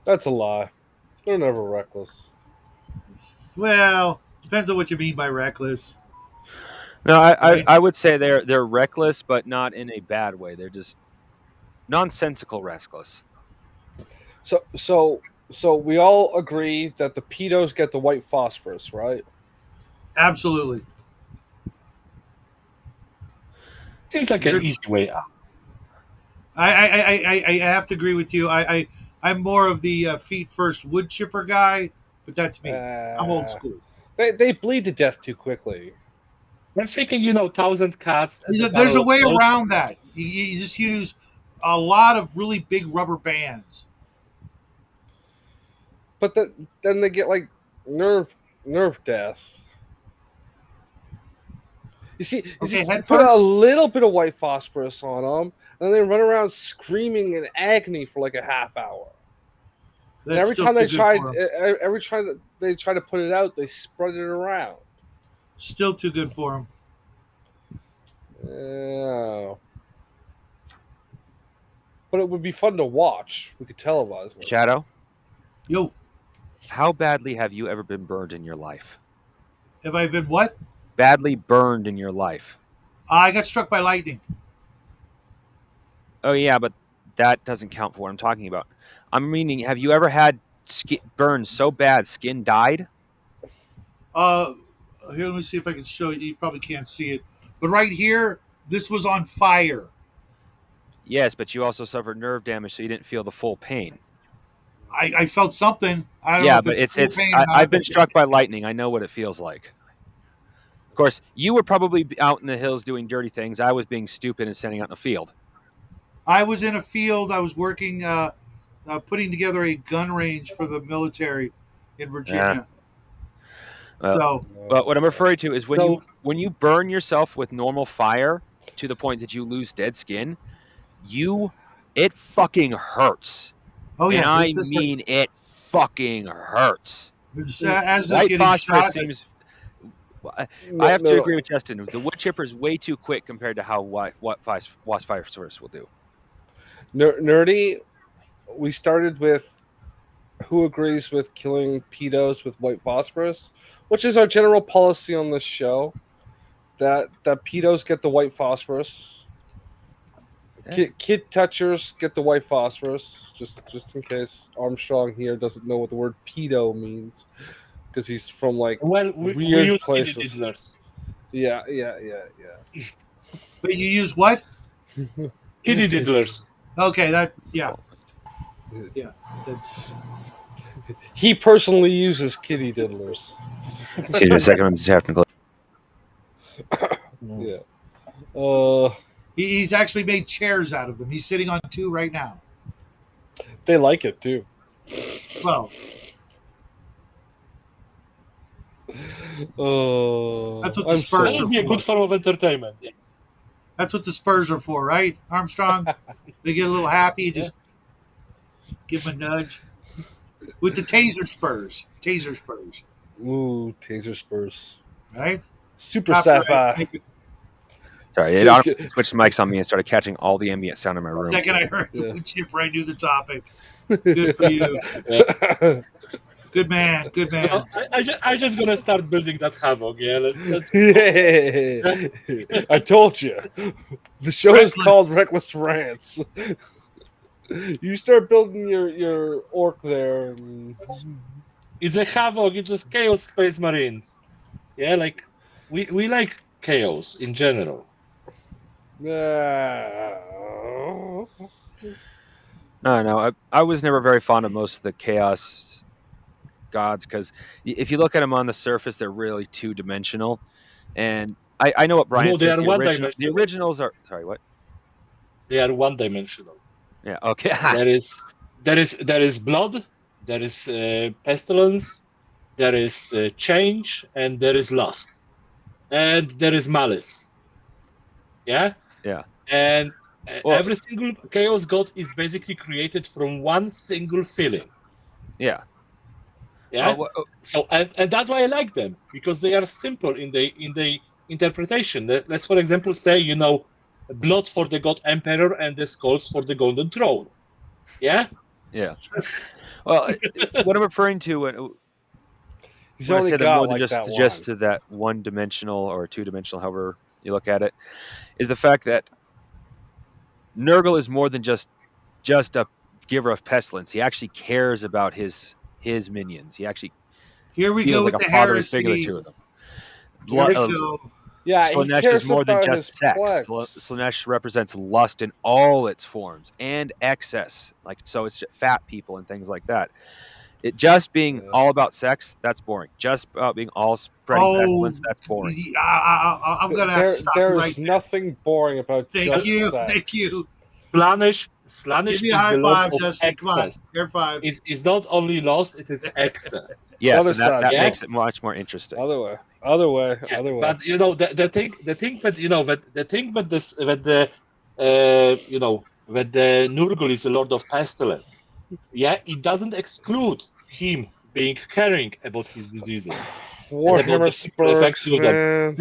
That's a lie. They're never reckless. Well, depends on what you mean by reckless. No, Right? I would say they're reckless, but not in a bad way. They're just nonsensical reckless. So we all agree that the pedos get the white phosphorus, right? Absolutely. Seems like an easy way out. I have to agree with you. I'm more of the feet first wood chipper guy, but that's me. I'm old school. They bleed to death too quickly. I'm thinking, 1,000 cats. And There's a way barrel of around that. You just use a lot of really big rubber bands. But then they get like nerve death. You see, you Okay, just head put a first? little bit of white phosphorus on them, and they run around screaming in agony for like a half hour. And That's every still time too they good tried, for 'em. every time that they try to put it out, they spread it around. Still too good for them. Yeah. But it would be fun to watch. We could televise it. Shadow, Yo, how badly have you ever been burned in your life? have I been what? Badly burned in your life. I got struck by lightning. Oh yeah, but that doesn't count for what I'm talking about. I'm meaning, have you ever had skin burned so bad skin died? Here, let me see if I can show you. You probably can't see it, but right here, this was on fire. Yes, but you also suffered nerve damage, so you didn't feel the full pain. I felt something. I don't know Yeah, if but it's it's full pain or not, I've been but struck by lightning. I know what it feels like. Of course, you were probably out in the hills doing dirty things. I was being stupid and standing out in the field. I was in a field. I was working, putting together a gun range for the military in Virginia. So But what I'm referring to is when So- you burn yourself with normal fire to the point that you lose dead skin, it fucking hurts. oh And yeah, I this mean it fucking hurts. as this White getting phosphorus shot. seems. I No, have to no. agree with Justin. The wood chipper is way too quick compared to how what phosphorus will do. Nerdy, we started with who agrees with killing pedos with white phosphorus, which is our general policy on this show. That pedos get the white phosphorus. Kid touchers get the white phosphorus. Just in case Armstrong here doesn't know what the word pedo means, because he's from like Well, we weird use places. kitty diddlers. Yeah. But you use what? Kitty diddlers. Okay, that's He personally uses kitty diddlers. Excuse me a second. I'm just having to. Yeah. he's actually made chairs out of them. He's sitting on two right now. They like it too. Well, That's what the I'm Spurs That are would be a for. good form of entertainment. Yeah. that's what the Spurs are for, right, Armstrong? They get a little happy, just give them a nudge. With the taser Spurs. Ooh, taser spurs. Right? Super Copyright. sci-fi. Sorry, it auto switched mics on me and started catching all the ambient sound in my The room. second I heard the Yeah. wood chipper, I knew the topic. Good for you. Good man. No, I just gonna start building that havoc. Yeah, let's Yeah. I told you. The show is Reckless. called Reckless Rants. You start building your orc there. And... It's a havoc. It's just chaos space marines. Yeah, like we like chaos in general. No, I was never very fond of most of the chaos gods because if you look at them on the surface, they're really two-dimensional. And I know what Brian No, they said. are The one-dimensional. originals are sorry, what? They are one-dimensional. Yeah, okay. There is blood, there is pestilence, there is change, and there is lust, and there is malice. Yeah, Yeah. and Well, every single chaos god is basically created from one single feeling. yeah. Yeah. So and that's why I like them, because they are simple in the interpretation. Let's for example say, blood for the god emperor and the skulls for the golden throne. Yeah. Yeah. Well, what I'm referring to He's when I only say they're got more than like that just one. to that one-dimensional or two-dimensional, however you look at it, is the fact that Nurgle is more than just a giver of pestilence. He actually cares about his minions. He actually Here we feels go like with a the fatherly figure heresy. to them. Here we Yes. go. Yeah, he Slanesh is cares more than about just his sex. plex. Slanesh represents lust in all its forms and excess. Like, so it's fat people and things like that. It just being Yeah. all about sex, that's boring. Just about being all spreading pestilence, that's boring. I'm gonna have to stop you right There's there. nothing boring about Thank just you, sex. thank you. Slaanesh Give me a is high the lord five, of Justin. Come on, excess. air five. Is not only lost, it is excess. Yes, Other and that side, yeah. makes it much more interesting. Other way, other way, Yeah, other way. but the thing, but the thing, but this, that the that the Nurgle is a lord of pestilence. Yeah, it doesn't exclude him being caring about his diseases and about Warhammer the people affected Spurks, with them, man.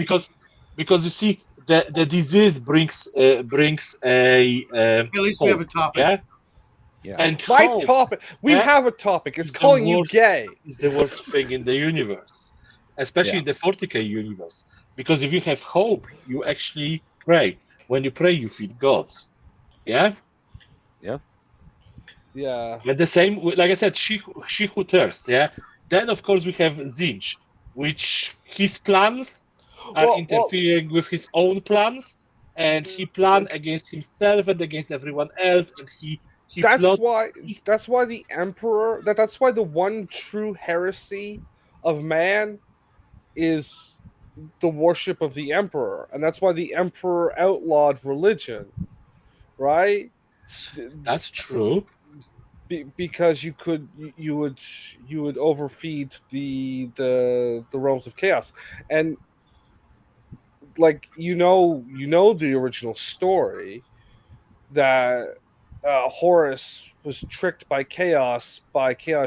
because you see the disease brings a At least we have hope. a topic. Yeah, Yeah. and My hope topic. We Yeah. have a topic. It's is the calling you worst- gay. is the worst thing in the universe, especially in the 40k universe. Because if you have hope, you actually pray. When you pray, you feed gods. Yeah. Yeah. And the same, like I said, she who thirsts. Yeah. Then of course we have Zinch, which his plans are Well, interfering with his own plans, and he planned against himself and against everyone else, and he that's plot. why. That's why the emperor. That's why the one true heresy of man is the worship of the emperor, and that's why the emperor outlawed religion, right? That's true. Because you would overfeed the realms of chaos, and like the original story that Horus was tricked by chaos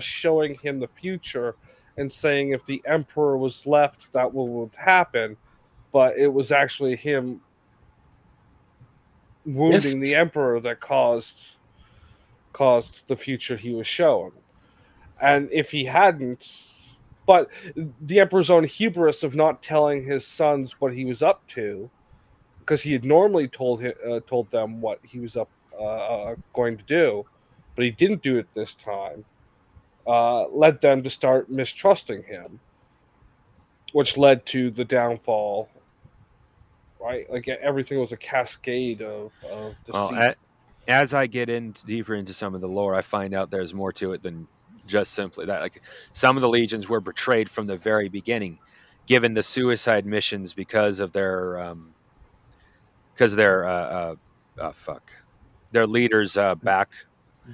showing him the future and saying if the emperor was left that would happen, but it was actually him wounding Yes. the emperor that caused the future he was shown. And if he hadn't, but the emperor's own hubris of not telling his sons what he was up to, because he had normally told them what he was going to do, but he didn't do it this time, led them to start mistrusting him, which led to the downfall. Right, like everything was a cascade of deceit. Well, as I get deeper into some of the lore, I find out there's more to it than just simply that. Like, some of the legions were betrayed from the very beginning, given the suicide missions because of their their leaders back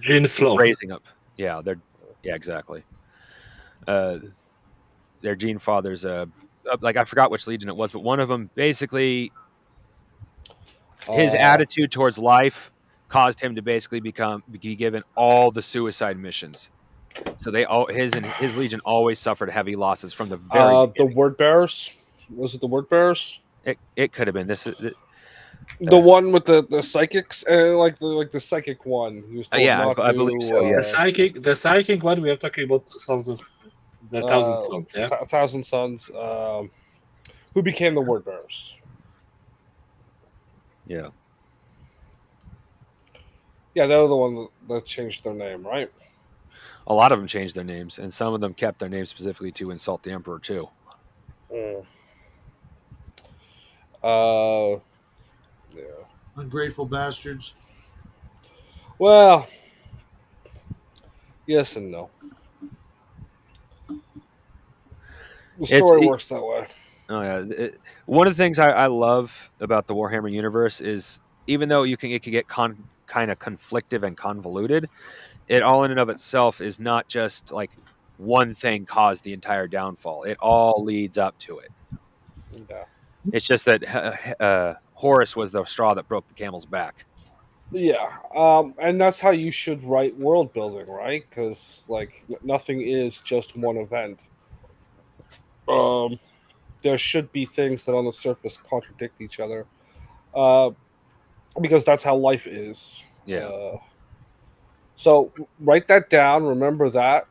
Gene Flow. raising up. Yeah, exactly. Their gene fathers, like, I forgot which legion it was, but one of them basically, his attitude towards life caused him to basically be given all the suicide missions. So his legion always suffered heavy losses from the very the beginning. word bearers. Was it the word bearers? It could have been The one with the psychics, like the psychic one. He was told yeah, not I to. believe so. The Yes. psychic one. We are talking about Sons of the Thousand Sons. Yeah. Thousand Sons. Who became the word bearers? Yeah. Yeah, they were the one that changed their name, right? A lot of them changed their names, and some of them kept their names specifically to insult the emperor too. Mm. Yeah. Ungrateful bastards. Well, yes and no. The story works that way. Oh yeah. One of the things I love about the Warhammer universe is, even though it can get kind of conflictive and convoluted, it all in and of itself is not just like one thing caused the entire downfall. It all leads up to it. Yeah. It's just that Horus was the straw that broke the camel's back. Yeah, and that's how you should write world building, right? Because like nothing is just one event. There should be things that on the surface contradict each other, uh, because that's how life is. Yeah. So write that down. Remember that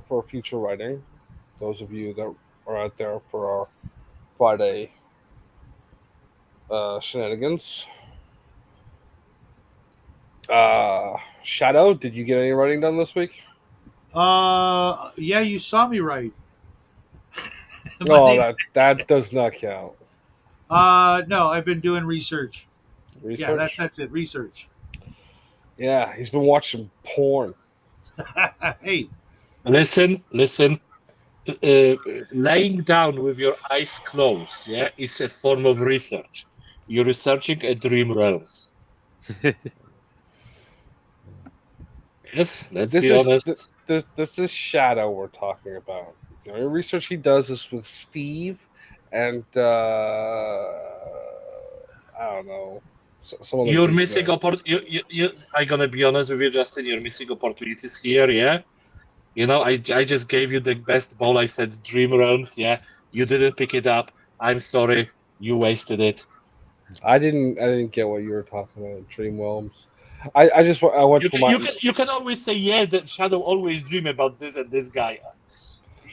for future writing. Those of you that are out there for our Friday shenanigans. Shadow, did you get any writing done this week? Yeah, you saw me right. Oh, that does not count. No, I've been doing research. Research. Yeah, that's it. Research. Yeah, he's been watching porn. Hey, listen. Laying down with your eyes closed, yeah, is a form of research. You're researching a dream realms. Yes, let's be honest. This is Shadow we're talking about. The only research he does is with Steve and I don't know. Some other You're dudes missing there. you I'm gonna be honest with you, Justin. You're missing opportunities here. Yeah, I just gave you the best ball. I said Dream Realms. Yeah, you didn't pick it up. I'm sorry. You wasted it. I didn't get what you were talking about. Dream Realms. I went You for can, my. you can always say, yeah, that Shadow always dream about this and this guy.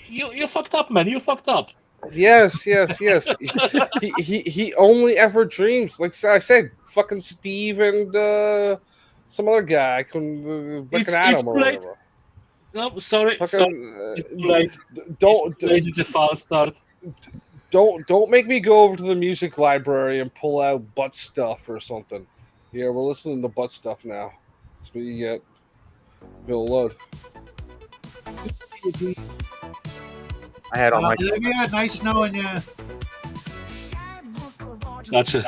You fucked up, man. You fucked up. Yes. He only ever dreams. Like I said, fucking Steve and some other guy, fucking It's Adam or too late. whatever. No, sorry. Fucking It's too late. don't It's too late. The false start. don't make me go over to the music library and pull out butt stuff or something. Yeah, we're listening to butt stuff now. That's what you get. Bill Load. I had all my. yeah, nice knowing you. Gotcha.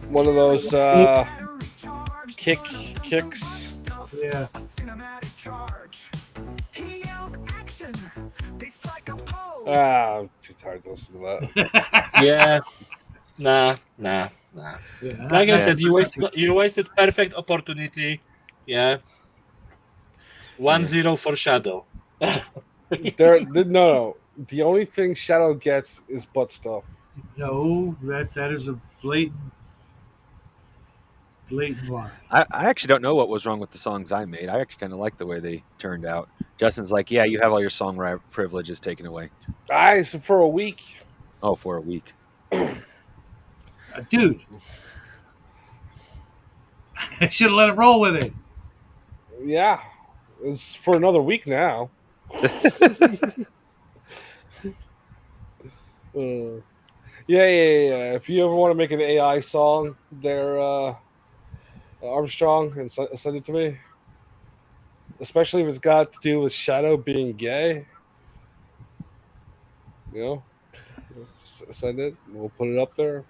One of those kicks. Yeah. I'm too tired to listen to that. Yeah. Nah. Yeah, Like I said, you wasted perfect opportunity. Yeah. 1-0 for Shadow. No. The only thing Shadow gets is butt stuff. no, that is a blatant lie. I actually don't know what was wrong with the songs I made. I actually kind of like the way they turned out. Justin's like, yeah, you have all your songwriting privileges taken away. So for a week. Oh, for a week. Dude, I should have let him roll with it. Yeah. It's for another week now. Yeah. If you ever want to make an AI song, there, Armstrong, and send it to me. Especially if it's got to do with Shadow being gay. Send it. We'll put it up there.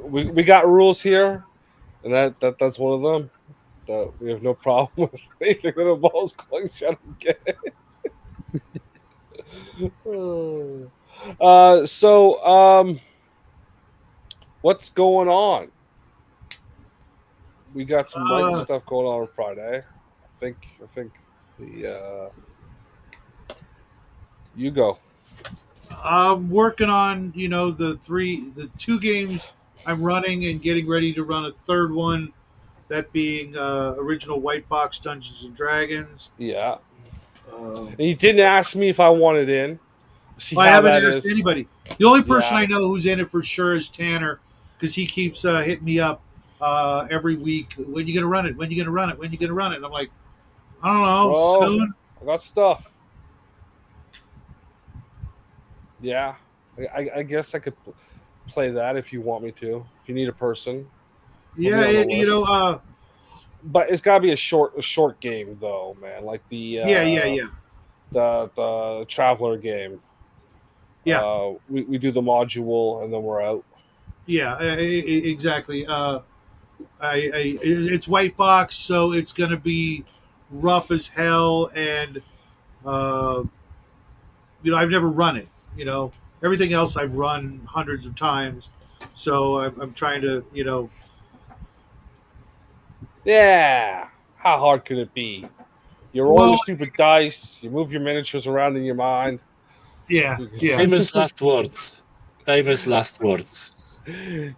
we got rules here, and that's one of them. That we have no problem with anything that involves calling Shadow gay. What's going on? We got some writing stuff going on Friday. I think the you go. I'm working on the 2 games I'm running and getting ready to run a third one. That being original White Box Dungeons and Dragons. Yeah. And you didn't ask me if I wanted in. See I how haven't that asked is. anybody. The only person I know who's in it for sure is Tanner, because he keeps hitting me up every week. When you gonna run it? When you gonna run it? When you gonna run it? And I'm like, I don't know. Bro, soon. I got stuff. Yeah, I guess I could play that if you want me to. If you need a person. Yeah, but it's got to be a short game though, man. Like the yeah. the Traveler game. Yeah. We do the module and then we're out. Yeah, exactly. It's white box, so it's going to be rough as hell, and uh, I've never run it. Everything else I've run hundreds of times, so I'm trying to Yeah. How hard could it be? You roll Well, your stupid dice. You move your miniatures around in your mind. yeah, yeah. Famous last words. Famous last words.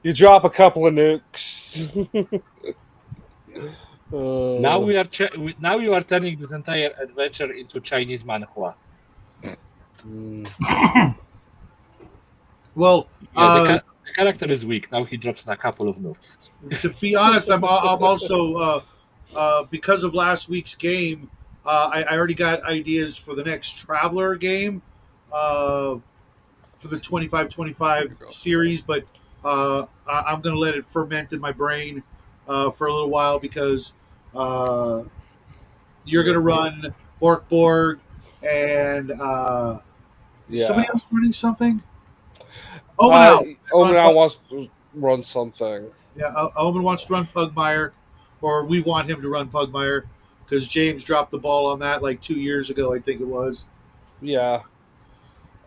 You drop a couple of nukes. Now now you are turning this entire adventure into Chinese manhua. Well, Yeah, the character is weak. Now he drops a couple of nukes. to be honest, I'm also because of last week's game, I already got ideas for the next Traveler game for the 25-25 series, but I'm going to let it ferment in my brain for a little while because you're going to run Borg, and is somebody else running something? Omenau wants to run something. Yeah, Omen wants to run Pugmire, or we want him to run Pugmire because James dropped the ball on that like 2 years ago, I think it was. Yeah.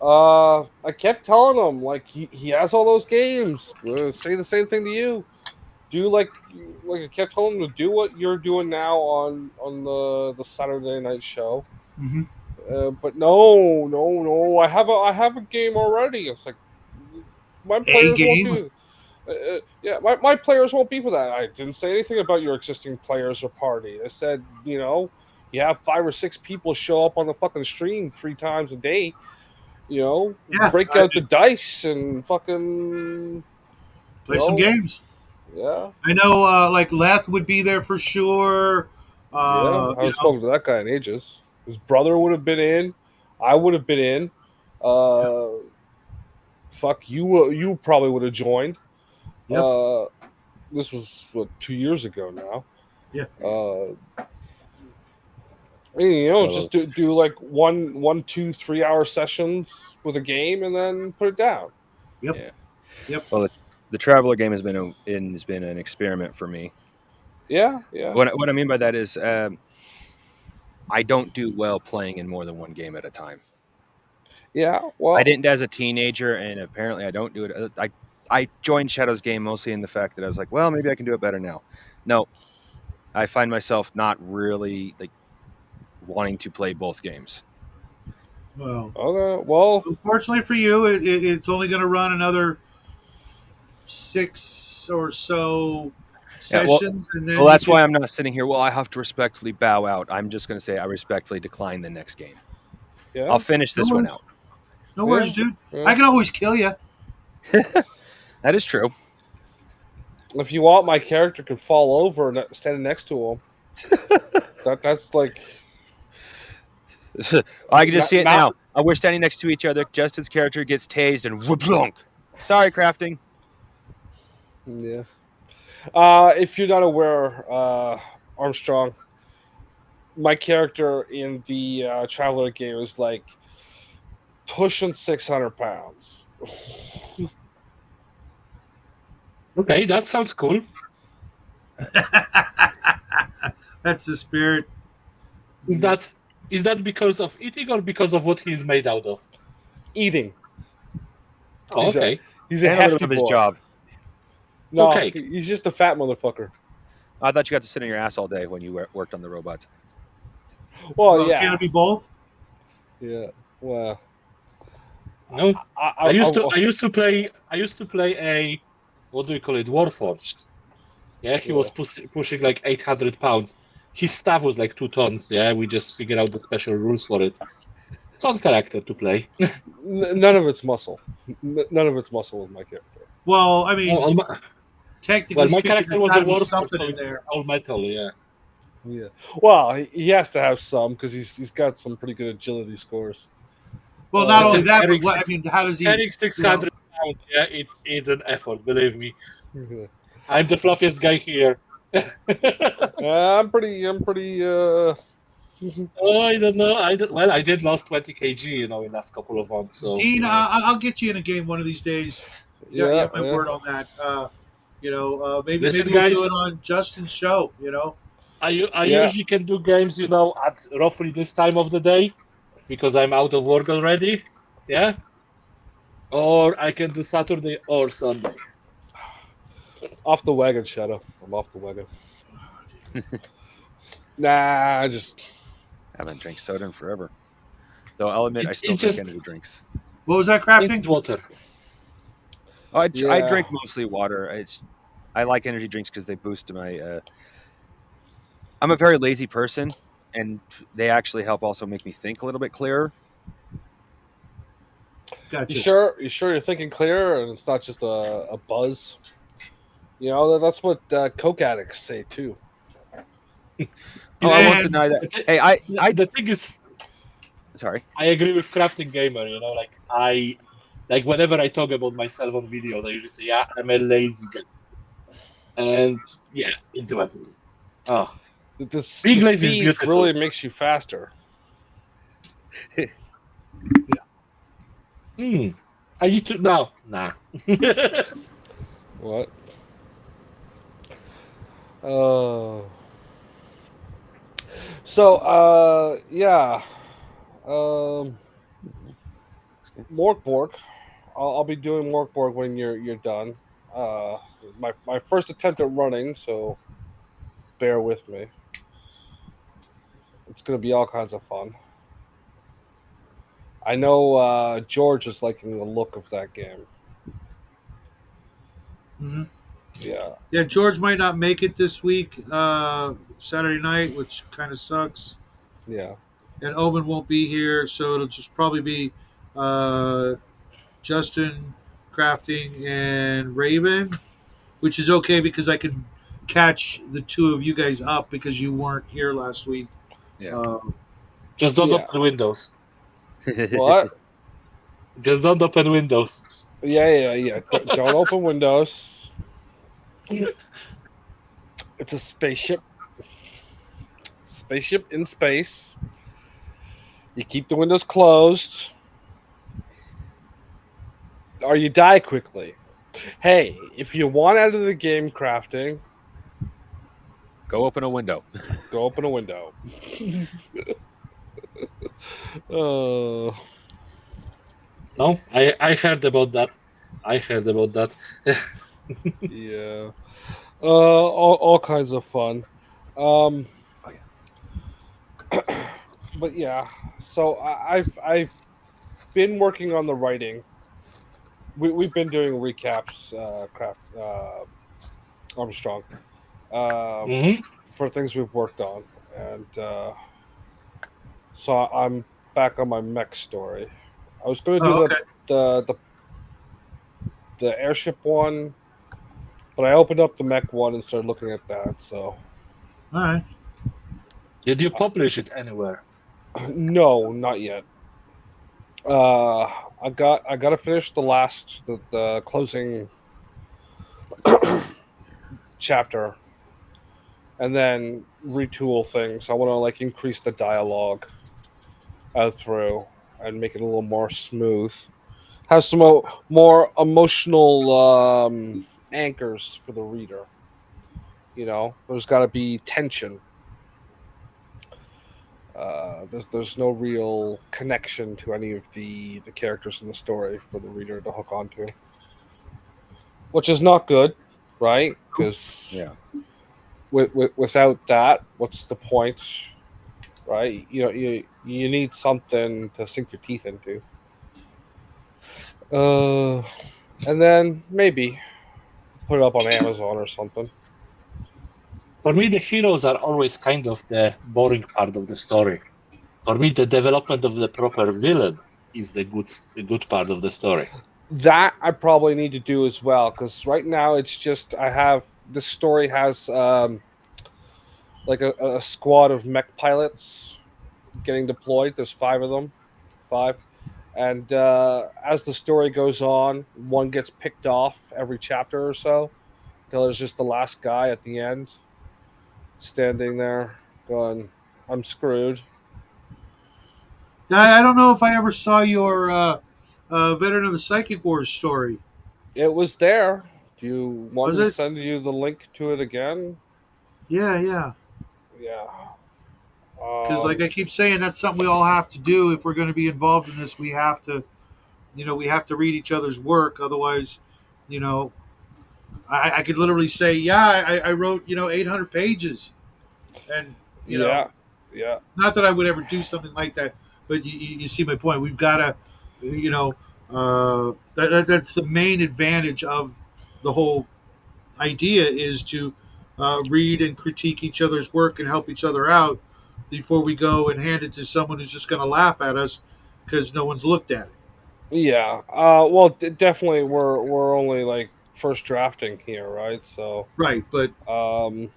I kept telling him like he has all those games. Say the same thing to you. Do like I kept telling him to do what you're doing now on the Saturday night show. Mm-hmm. But no. I have a game already. It's like my players won't do. Yeah, my players won't be for that. I didn't say anything about your existing players or party. I said, you have 5 or 6 people show up on the fucking stream 3 times a day. Yeah, break out the dice and fucking play some games. Yeah, I know. Like Leth would be there for sure. I haven't spoken to that guy in ages. His brother would have been in. I would have been in. Fuck you. You probably would have joined. Yep. This was 2 years ago now. Yeah. Just do like 1, 2, 3 hour sessions with a game and then put it down. Yep. Yeah. Yep. Well, the Traveler game has been an experiment for me. Yeah. What I mean by that is, I don't do well playing in more than one game at a time. Yeah. Well, I didn't as a teenager, and apparently I don't do it. I joined Shadow's game mostly in the fact that I was like, well, maybe I can do it better now. No, I find myself not really like wanting to play both games. Well, okay. Well, unfortunately for you, it's only going to run another 6 or so sessions, and then that's why I'm not sitting here. Well, I have to respectfully bow out. I'm just going to say I respectfully decline the next game. Yeah. I'll finish this one out. No worries, dude. Yeah. I can always kill you. That is true. If you want, my character could fall over and stand next to him. That's like. I can just see it now. We're standing next to each other. Justin's character gets tased and whoop-lonk. Sorry, crafting. Yeah. If you're not aware, Armstrong, my character in the Traveler game is like pushing 600 pounds. Okay, that sounds cool. That's the spirit. Is that because of eating or because of what he's made out of? Eating. Oh, okay. He's a hefty of his job. No, okay. He's just a fat motherfucker. I thought you got to sit on your ass all day when you worked on the robots. Well, yeah. Can it be both? Yeah. Well, no. I used to play a, what do you call it, Warforged. Yeah, he was pushing like 800 pounds. His staff was like 2 tons. Yeah, we just figured out the special rules for it. Fun character to play. None of it's muscle. None of it's muscle with my character. Well, I mean, technically, my character was a Warforged, so in there. All metal. Yeah. Yeah. Well, he has to have some because he's got some pretty good agility scores. Well, not only that, but how does he? Carrying 600 pounds, yeah, it's an effort. Believe me. I'm the fluffiest guy here. I'm pretty Oh, I don't know. Well, I did lost 20 kg, in the last couple of months. So Dean, I'll get you in a game one of these days. You Yeah, have my yeah. word on that. Maybe listen, we'll do it guys, on Justin's show. I Yeah. usually can do games, at roughly this time of the day because I'm out of work already. Yeah, or I can do Saturday or Sunday. Off the wagon, Shadow. I'm off the wagon. Nah, I just I haven't drank soda in forever. Though I'll admit, I still It's drink just energy drinks. What was that drink crafting? water. Oh, I yeah. drink mostly water. I like energy drinks because they boost my. I'm a very lazy person, and they actually help also make me think a little bit clearer. You Gotcha. sure? You sure you're thinking clear and it's not just a buzz? That's what coke addicts say too. You Oh, I see, won't And deny that. the, thi- Hey, I the thing is, sorry. I agree with crafting gamer. Like whenever I talk about myself on videos, I usually say, "Yeah, I'm a lazy guy," and yeah, into it. Oh, The being lazy is speed really beautiful. makes you faster. Hmm. I need to now. Nah. What? Oh. So, yeah. Um, Morkborg. I'll be doing Morkborg when you're done. Uh, my first attempt at running, so bear with me. It's gonna be all kinds of fun. I know George is liking the look of that game. mhm. Yeah, Yeah, George might not make it this week, Saturday night, which kind of sucks. yeah. And Owen won't be here, so it'll just probably be uh, Justin, Crafting, and Raven, which is okay because I can catch the two of you guys up because you weren't here last week. Yeah. Um, Just don't Yeah. open Windows. What? Just don't open Windows. Yeah. Don't open Windows. It's a spaceship. Spaceship in space. You keep the windows closed, or you die quickly. Hey, if you want out of the game crafting, Go open a window. go open a window. Oh, No, I heard about that. I heard about that. yeah. All kinds of fun. Um, but yeah. So I've been working on the writing. We've been doing recaps, craft Armstrong, um, hmm for things we've worked on, and so I'm back on my mech story. I was going to do oh, okay. the the the airship one, but I opened up the mech one and started looking at that. So All right. Did you publish it anywhere? no, not yet. Uh, I got to finish the closing chapter and then retool things. I want to like increase the dialogue out through and make it a little more smooth. Have some more emotional anchors for the reader. There's got to be tension. There's no real connection to any of the characters in the story for the reader to hook onto, which is not good, right? Because Yeah. without that, what's the point, right? You need something to sink your teeth into. Uh, and then maybe put it up on Amazon or something. For me, the heroes are always kind of the boring part of the story. For me, the development of the proper villain is the good part of the story. That I probably need to do as well because right now it's just I have this story has like a squad of mech pilots getting deployed. There's five of them, five, and as the story goes on, one gets picked off every chapter or so until there's just the last guy at the end standing there going. I'm screwed. I don't know if I ever saw your Veteran of the Psychic Wars story. It was there. Do you want Was me to it? send you the link to it again? Yeah, yeah. Yeah. Because like I keep saying, that's something we all have to do if we're going to be involved in this. We have to, we have to read each other's work. Otherwise, you know, I could literally say, yeah, I wrote 800 pages, and you know, Yeah. Yeah. not that I would ever do something like that, but you see my point. We've got to, that's the main advantage of the whole idea is to read and critique each other's work and help each other out before we go and hand it to someone who's just going to laugh at us because no one's looked at it. Yeah. Well, definitely, we're only like first drafting here, right? So, Right, but um,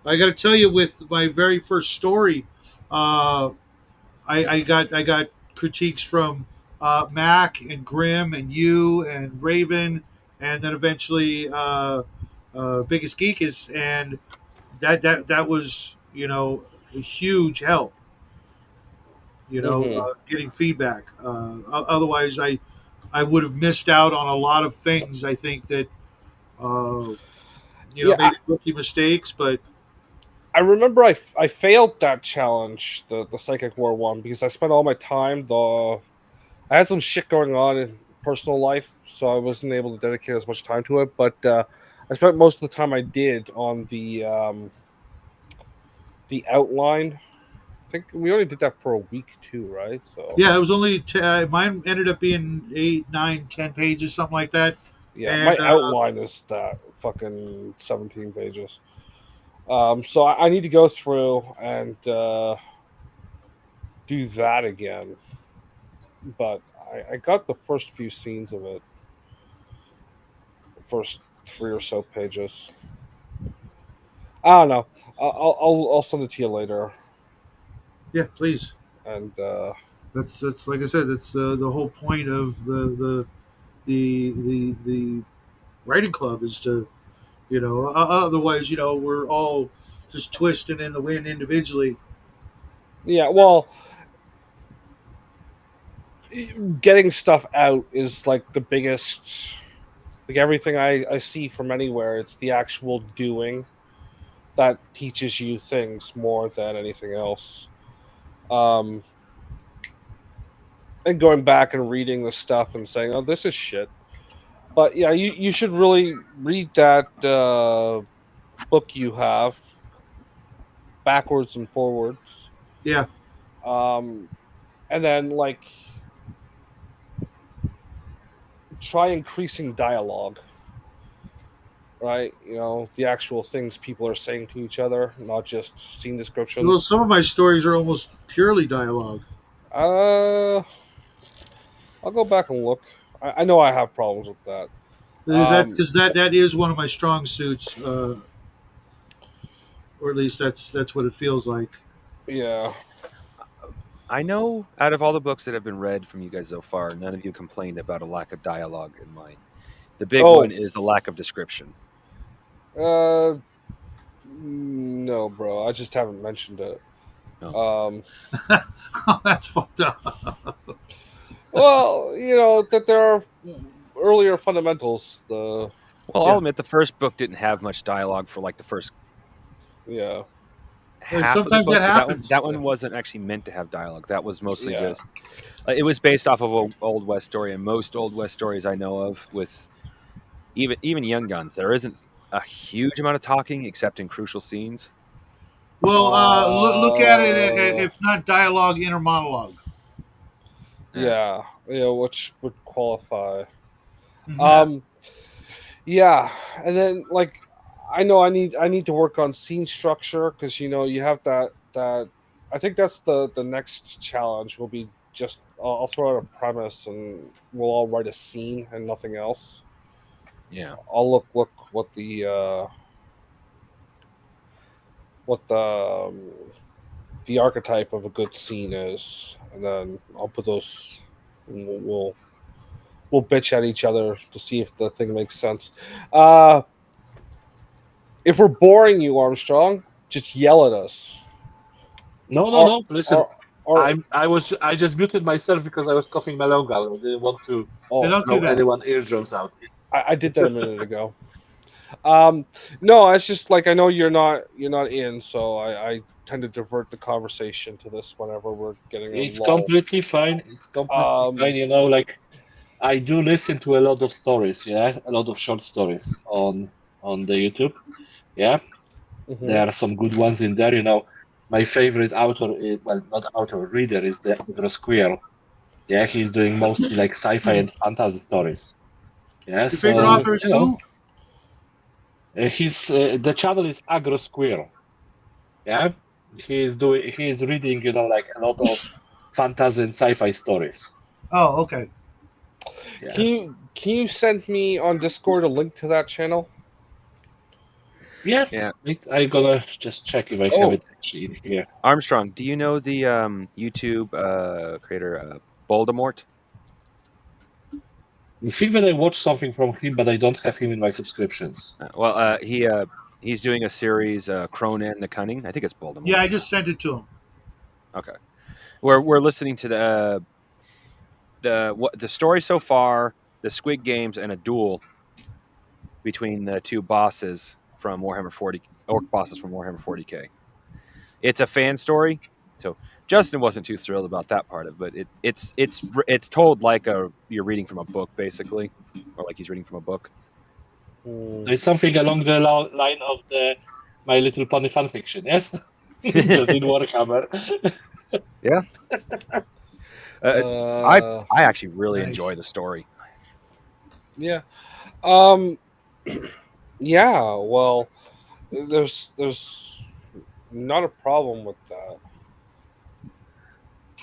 I got to tell you, with my very first story, uh, I got critiques from Mac and Grim and you and Raven, and then eventually Biggest Geek is, and that was a huge help. mhm. Getting feedback. Otherwise, I would have missed out on a lot of things. I think that uh, Yeah. maybe rookie mistakes, but I remember I failed that challenge, the Psychic War one, because I spent all my time. I had some shit going on in personal life, so I wasn't able to dedicate as much time to it. But I spent most of the time I did on the outline. I think we only did that for a week too, right? So yeah, it was only mine ended up being 8, 9, 10 pages, something like that. yeah, And my outline is that fucking 17 pages. So I need to go through and do that again. But I got the first few scenes of it, the first three or so pages. I don't know. I'll send it to you later. yeah, please. And That's like I said. That's the whole point of the writing club is to otherwise we're all just twisting in the wind individually. yeah, well, getting stuff out is like the biggest. Like everything I see from anywhere, it's the actual doing that teaches you things more than anything else. Um, and going back and reading the stuff and saying, "Oh, this is shit." But yeah, you should really read that book you have backwards and forwards, Yeah. um, and then like try increasing dialogue. Right, the actual things people are saying to each other, not just scene Well, descriptions. some of my stories are almost purely dialogue. Uh, I'll go back and look. I know I have problems with that. That Um, because that is one of my strong suits, or at least that's what it feels like. yeah. I know out of all the books that have been read from you guys so far, none of you complained about a lack of dialogue in mine. The big Oh, one is a lack of description. uh, no, bro. I just haven't mentioned it. No. Um, That's fucked up. well, that there are earlier fundamentals. Well, I'll Yeah. admit the first book didn't have much dialogue for like the first Yeah, half of the Sometimes that book, but that one happens. that one wasn't actually meant to have dialogue. That was mostly yeah, just it was based off of a Old West story, and most Old West stories I know of with even Young Guns, there isn't a huge amount of talking except in crucial scenes. Well, look at it uh, if not dialogue, inner monologue. Yeah. yeah, which would qualify. Yeah. Um, Yeah, and then like I know I need to work on scene structure because you have that. I think that's the next challenge will be just I'll throw out a premise and we'll all write a scene and nothing else. Yeah. I'll look what the archetype of a good scene is, and then I'll put those. And we'll bitch at each other to see if the thing makes sense. Uh, if we're boring you, Armstrong, just yell at us. No. Listen, Or I just muted myself because I was coughing my lung out. I didn't want to And don't do blow that. anyone eardrums out. I did that a minute ago. No, it's just like I know you're not in, so I tend to divert the conversation to this whenever we're getting a It's lull. completely fine. It's completely fine. You know, like I do listen to a lot of stories. Yeah, a lot of short stories on the YouTube. Yeah, there are some good ones in there. You know, my favorite author, is, well, not author, reader is the Agro Squirrel. Yeah, he's doing mostly like sci-fi and fantasy stories. Yeah, Your favorite so author is you know, who? he's the channel is Agro Squirrel. Yeah, he's reading, you know, like a lot of fantasy and sci-fi stories. Oh, okay. Yeah, Can you send me on Discord a link to that channel? yeah. Yeah. I'm gonna just check if I have it actually in here. Armstrong, do you know the YouTube creator Voldemort? I think that I watched something from him, but I don't have him in my subscriptions. He's doing a series, Cronan the Cunning. I think it's Voldemort. Yeah, I just sent it to him. Okay. We're listening to the story so far, the Squid Games, and a duel between the two bosses from Warhammer 40 orc bosses from Warhammer 40K. It's a fan story, so Justin wasn't too thrilled about that part of it, but it's told like you're reading from a book basically, or like he's reading from a book. It's something along the line of the My Little Pony fanfiction, yes? Just in Warhammer. Yeah. I actually really enjoy the story. Yeah. Yeah. Well, there's not a problem with that.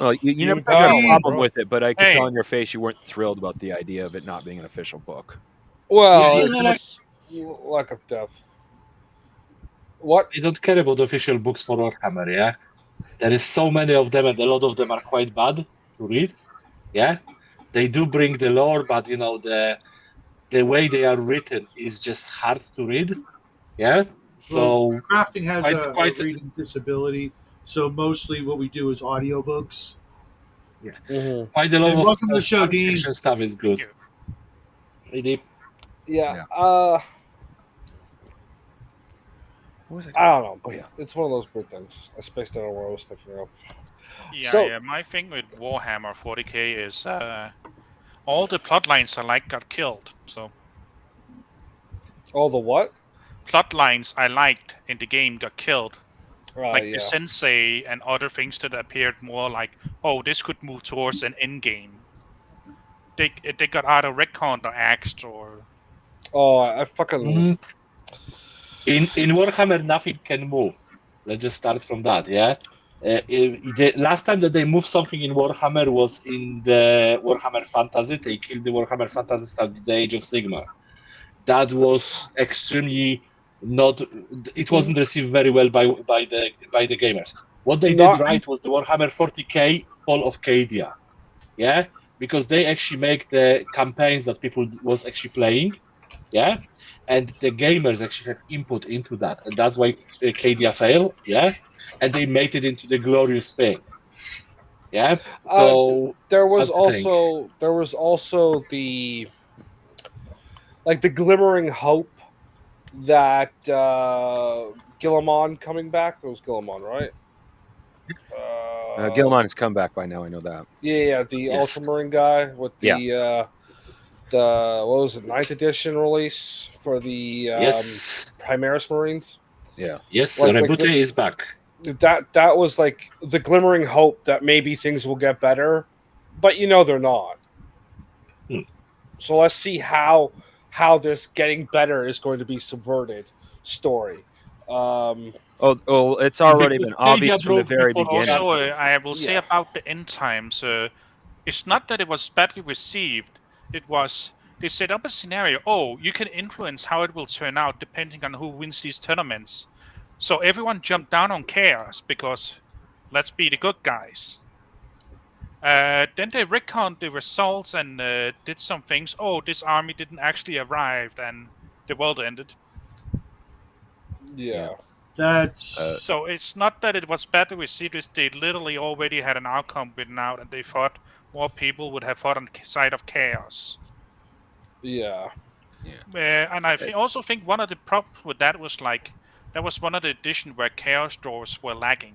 Well, you never said you had a problem with it, but I could tell on your face you weren't thrilled about the idea of it not being an official book. Well, it's lack of depth. What? I don't care about official books for Warhammer, yeah? There is so many of them, and a lot of them are quite bad to read, yeah? They do bring the lore, but, you know, the way they are written is just hard to read, yeah? So, well, crafting has quite a reading disability, so mostly what we do is audiobooks. Yeah. Mm-hmm. Quite a lot And of welcome to the show, science Dean. fiction stuff is good. Really? Yeah. What was I don't know. Oh, yeah. It's one of those weird things. I spaced out on what I was thinking of. Yeah, my thing with Warhammer 40k is all the plot lines I got killed. So all the what? Plot lines I liked in the game got killed. Like yeah. the sensei and other things that appeared more like, oh, this could move towards an end game. They got either retconned or axed or. Oh, I fucking. In Warhammer, nothing can move. Let's just start from that, yeah? The last time that they moved something in Warhammer was in the Warhammer Fantasy. They killed the Warhammer Fantasy at the Age of Sigmar. That was extremely not. It wasn't received very well by the gamers. What they did right was the Warhammer 40k Fall of Cadia, yeah, because they actually make the campaigns that people was actually playing, yeah, and the gamers actually have input into that, and that's why Cadia failed, yeah, and they made it into the glorious thing, yeah. So there was also the the glimmering hope that Guilliman coming back. It was Guilliman, right? Guilliman has come back by now. I know that. Yeah, the Ultramarine guy with the what was it, 9th edition release for the Primaris Marines. Yeah. Yes, Rebute is back. That was like the glimmering hope that maybe things will get better, but they're not. So let's see how this getting better is going to be subverted story. It's already been obvious from the very beginning. Also, I will say about the end times, it's not that it was badly received. It was they set up a scenario. Oh, you can influence how it will turn out depending on who wins these tournaments. So everyone jumped down on chaos because let's be the good guys. Then they retconned the results and did some things. Oh, this army didn't actually arrive, and the world ended. Yeah. That's So it's not that it was badly received; it's they literally already had an outcome written out, and they thought more people would have fought on the side of chaos. Yeah. And I also think one of the problems with that was like that was one of the editions where chaos doors were lagging.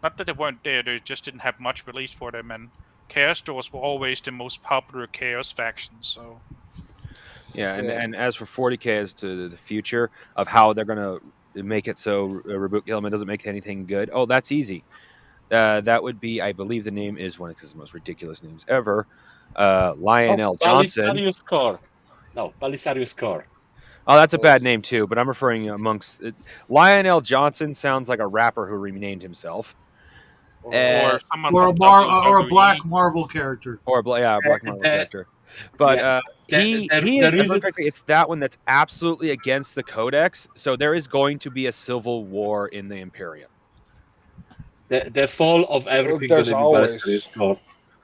Not that they weren't there; they just didn't have much release for them, and chaos doors were always the most popular chaos faction. So and as for 40K as to the future of how they're gonna make it so a reboot element doesn't make anything good, that's easy. That would be, I believe the name is one of the most ridiculous names ever. Lionel Johnson. Balisarius Core. No, Balisarius Core. Oh, that's a bad name too, but I'm referring amongst Lionel Johnson sounds like a rapper who renamed himself. or someone or from a WWE. Black Marvel character. Or a Black Marvel character. But he is, if I'm correctly, it's that one that's absolutely against the Codex. So there is going to be a civil war in the Imperium. The fall of everything There's going to be Balisarius Core.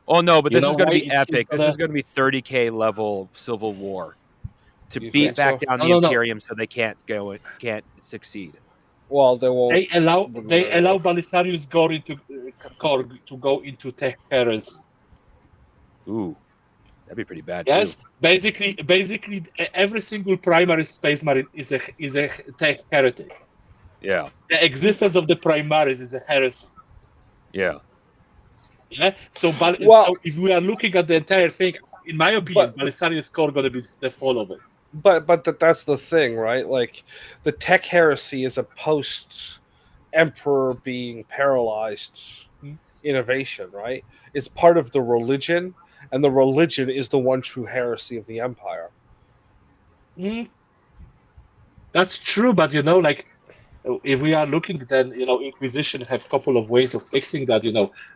Oh no, but You this is know going to why be it's epic. This gonna- is going to be 30K level civil war to You beat think back so? down No, the no, no. Imperium so they can't succeed. Well, they won't. They allow Balisarius Core to go into tech heresy. Ooh, that'd be pretty bad Yes, too. basically, every single primary space marine is a tech heretic. Yeah, The existence of the primaries is a heresy. yeah. Yeah. So, Well- so if we are looking at the entire thing, in my opinion, Balisarius Core going to be the fall of it. But that's the thing, right? Like the tech heresy is a post emperor being paralyzed innovation, right? It's part of the religion, and the religion is the one true heresy of the empire. That's true, but like if we are looking, then Inquisition have a couple of ways of fixing that.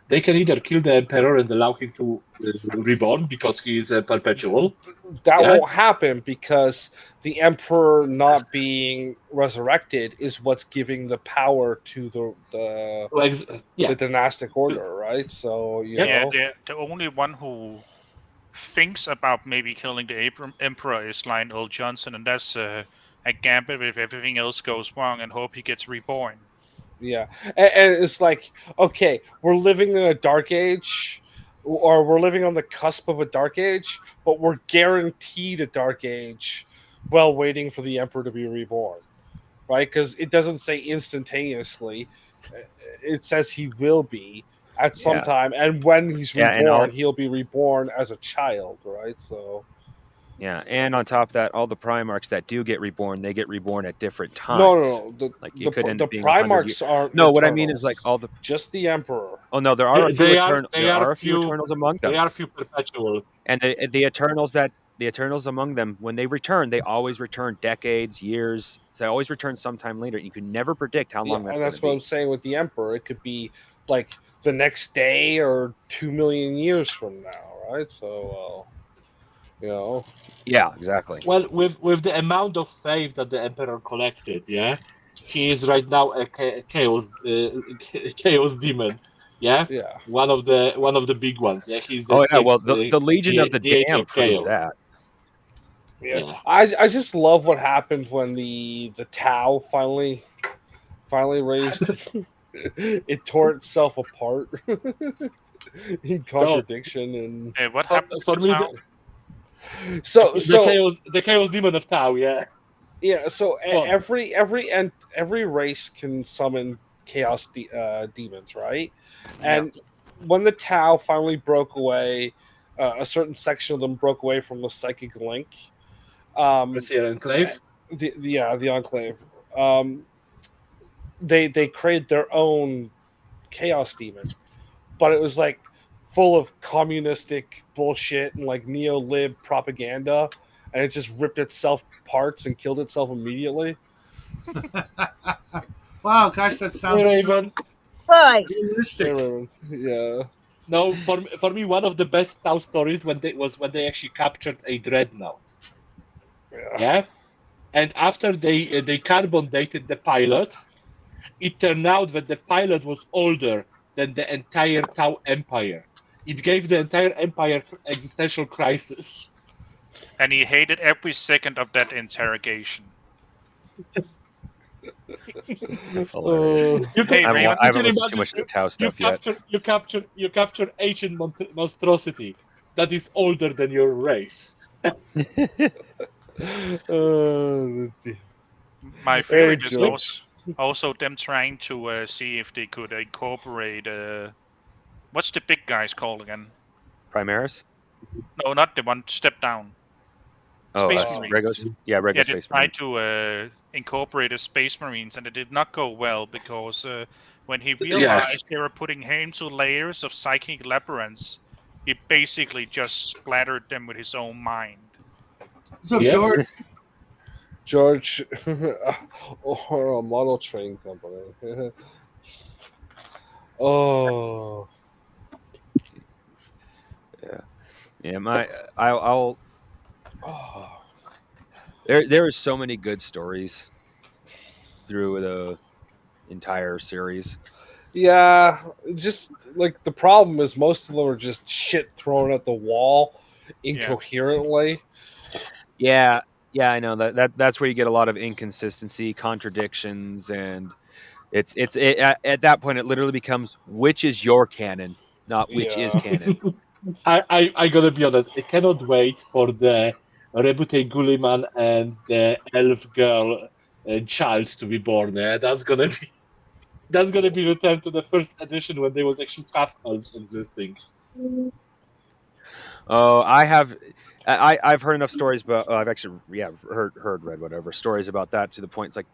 They can either kill the Emperor and allow him to reborn because he is a perpetual. That won't happen because the emperor not being resurrected is what's giving the power to the dynastic order, right? So you know, the only one who thinks about maybe killing the emperor is Lionel Johnson, and that's a gambit if everything else goes wrong and hope he gets reborn. Yeah, and it's like, okay, we're living in a dark age, or we're living on the cusp of a dark age, but we're guaranteed a dark age while waiting for the emperor to be reborn, right? Because it doesn't say instantaneously; it says he will be at some time, and when he's reborn, he'll be reborn as a child, right? So. Yeah, and on top of that, all the Primarchs that do get reborn, they get reborn at different times. No. The Primarchs aren't. No, what I mean is like all the just the Emperor. Oh no, there are a few Eternals among them. There are a few perpetuals, and the Eternals among them, when they return, they always return decades, years. So they always return sometime later. You can never predict how long that's going to be. And that's what I'm saying with the Emperor. It could be like the next day or 2 million years from now, right? So. Yeah, exactly. Well, with the amount of faith that the Emperor collected, he is right now a chaos demon. Yeah, one of the big ones. Yeah, he's the the Legion of the Damned proves that. Yeah. I just love what happened when the Tau finally raised. It tore itself apart in contradiction. And what happened for me? So the chaos demon of Tau, yeah. So every race can summon chaos demons, right? And when the Tau finally broke away, a certain section of them broke away from the psychic link. The Enclave. The Enclave. They created their own chaos demon, but it was like full of communistic bullshit and like neo-lib propaganda, and it just ripped itself parts and killed itself immediately. Wow, gosh, that sounds realistic. Yeah. No, for me, one of the best Tau stories when they actually captured a dreadnought. Yeah. And after they carbon dated the pilot, it turned out that the pilot was older than the entire Tau Empire. It gave the entire empire existential crisis. And he hated every second of that interrogation. That's hilarious. I haven't listened too much to the Tau stuff yet. You capture ancient monstrosity that is older than your race. My favorite is also them trying to see if they could incorporate. What's the big guys called again? Primaris? No, not the one. Step down. Space Marines. Regulars? Yeah, regular Space Marines. They tried to incorporate the Space Marines, and it did not go well because when he realized they were putting him into layers of psychic labyrinths, he basically just splattered them with his own mind. What's up, George? George, or a model train company. Oh. Yeah. I'll. There are so many good stories through the entire series. Yeah, just like the problem is most of them are just shit thrown at the wall incoherently. Yeah, I know that's where you get a lot of inconsistency, contradictions, and it's at that point it literally becomes which is your canon, not which is canon. I gotta be honest. I cannot wait for the Rebute Gulliman and the elf girl child to be born. That's gonna be returned to the first edition when there was actually half elves existing. Oh, I've heard enough stories, but I've actually read whatever stories about that to the point it's like,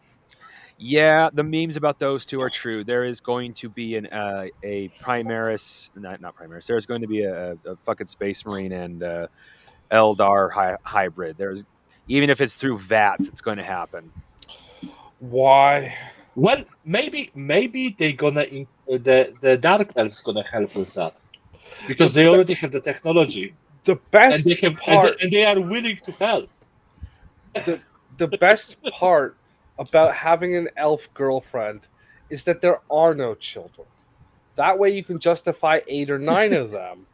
yeah, the memes about those two are true. There is going to be a Primaris, not Primaris. There's going to be a fucking Space Marine and Eldar hybrid. There's, even if it's through VATS, it's going to happen. Why? Well, maybe they gonna the Dark Elves gonna help with that because they already have the technology. The best part, and they are willing to help. The best part about having an elf girlfriend is that there are no children. That way you can justify 8 or 9 of them.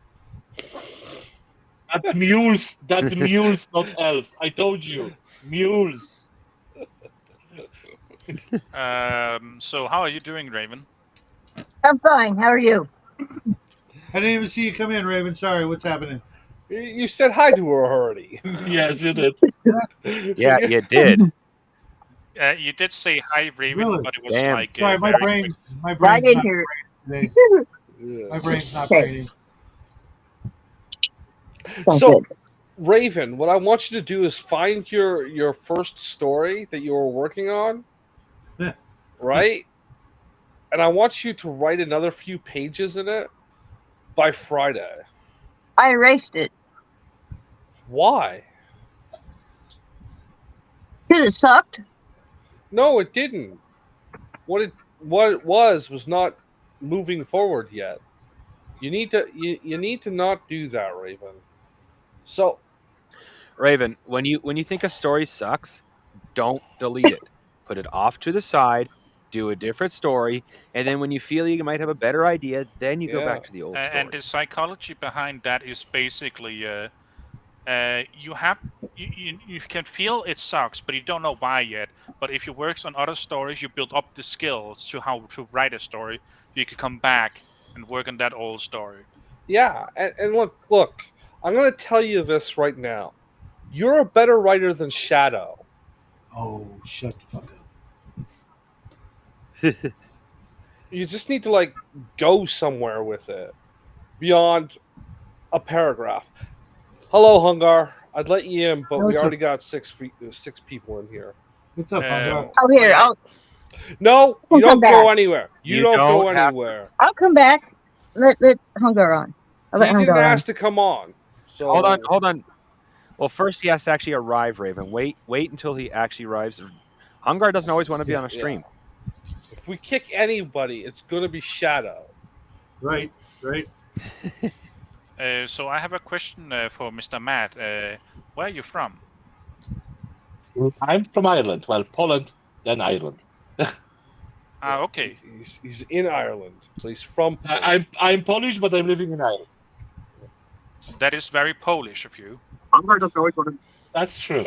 That's mules. That's mules, not elves. I told you, mules. So how are you doing, Raven? I'm fine. How are you? I didn't even see you come in, Raven. Sorry, what's happening? You said hi to her already. Yes, you did. Yeah, you did. You did say hi, Raven, Really? but it was Damn. like Sorry, my brain's Right in not here. great today. My brain's not Okay. great. So, Raven, what I want you to do is find your first story that you were working on, right? And I want you to write another few pages in it by Friday. I erased it. Why? Because it sucked. No, it didn't. What it was not moving forward yet. You need to not do that, Raven. So, Raven, when you think a story sucks, don't delete it. Put it off to the side, do a different story, and then when you feel you might have a better idea, then you go back to the old story. And the psychology behind that is basically you can feel it sucks, but you don't know why yet. But if you work on other stories, you build up the skills to how to write a story. You can come back and work on that old story. Yeah, and look, I'm going to tell you this right now. You're a better writer than Shadow. Oh, shut the fuck up. You just need to go somewhere with it beyond a paragraph. Hello, Hungar. I'd let you in, but we already got six people in here. What's up, Hungar? Oh, here. No, you don't back. go anywhere. You don't go anywhere. I'll come back. Let Hungar on. He didn't ask to come on. So Hold on. Well, first he has to actually arrive, Raven. Wait until he actually arrives. Hungar doesn't always want to be on a stream. If we kick anybody, it's going to be Shadow. Right. So I have a question for Mr. Matt. Where are you from? I'm from Ireland. Well, Poland, then Ireland. Okay. He's in Ireland. So he's from Poland. I'm Polish, but I'm living in Ireland. That is very Polish of you. That's true.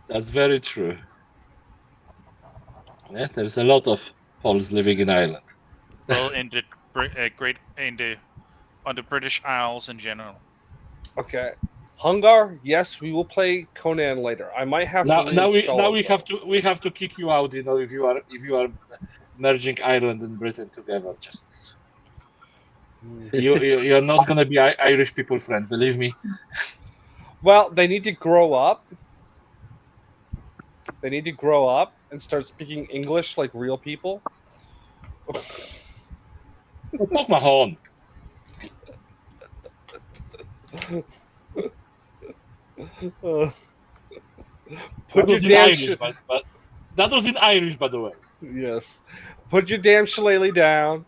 That's very true. Yeah, there's a lot of Poles living in Ireland. Well, in the on the British Isles in general. Okay. Hungar, yes, we will play Conan later. I might have to reinstall we have to kick you out. If you are merging Ireland and Britain together, just you're not gonna be Irish people friend. Believe me. Well, they need to grow up. They need to grow up and start speaking English like real people. Poke my horn. Put your damn that was in Irish, by the way. Yes. Put your damn shillelagh down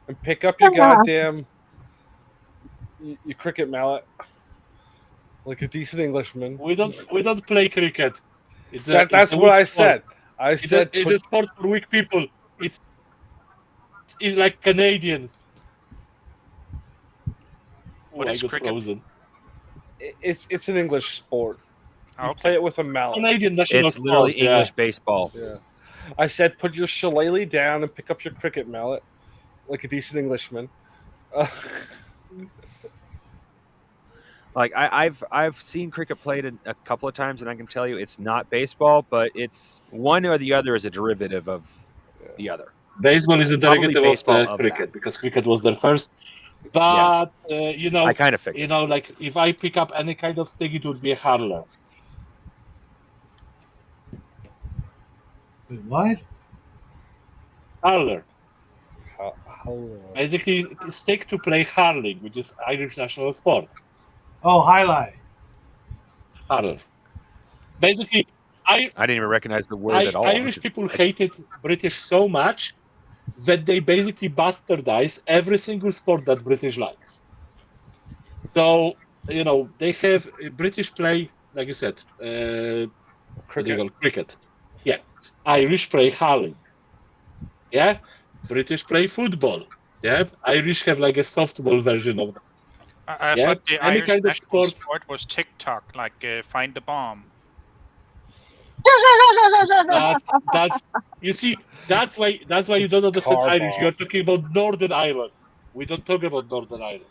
and pick up your goddamn your cricket mallet like a decent Englishman. We don't play cricket. That's what I said. I said it's a sport for weak people. It's like Canadians. What is cricket? Frozen. It's an English sport. You Okay. play it with a mallet. Canadian national It's literally sport, English baseball. Yeah. I said put your shillelagh down and pick up your cricket mallet like a decent Englishman. Like I've seen cricket played a couple of times, and I can tell you it's not baseball, but it's one or the other is a derivative of the other. Baseball is a derivative of cricket that. because cricket was there first. But I kind of figured. like if I pick up any kind of stick, it would be a hurler. Wait, what? Hurler. How Basically, stick to play hurling, which is Irish national sport. Oh, highlight. Hurler. Basically, I didn't even recognize the word at all. Irish people hated British so much that they basically bastardized every single sport that British likes. So, they have British play, like you said, cricket. Yeah. Irish play hurling. Yeah. British play football. Yeah. Irish have like a softball version of that. I thought the Irish national sport was TikTok, like find the bomb. That's you see, that's why you don't understand Irish. You're talking about Northern Ireland. We don't talk about Northern Ireland.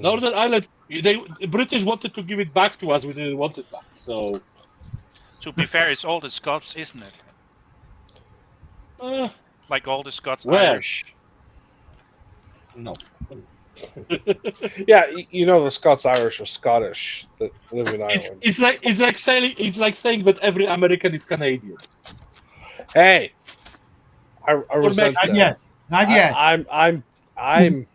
Northern Ireland, the British wanted to give it back to us. We didn't want it back. So, to be fair, it's all the Scots, isn't it? Like all the Scots Irish. No. Yeah, the Scots Irish are Scottish that live in Ireland. It's like saying that every American is Canadian. Hey, I resent that. Not yet. I'm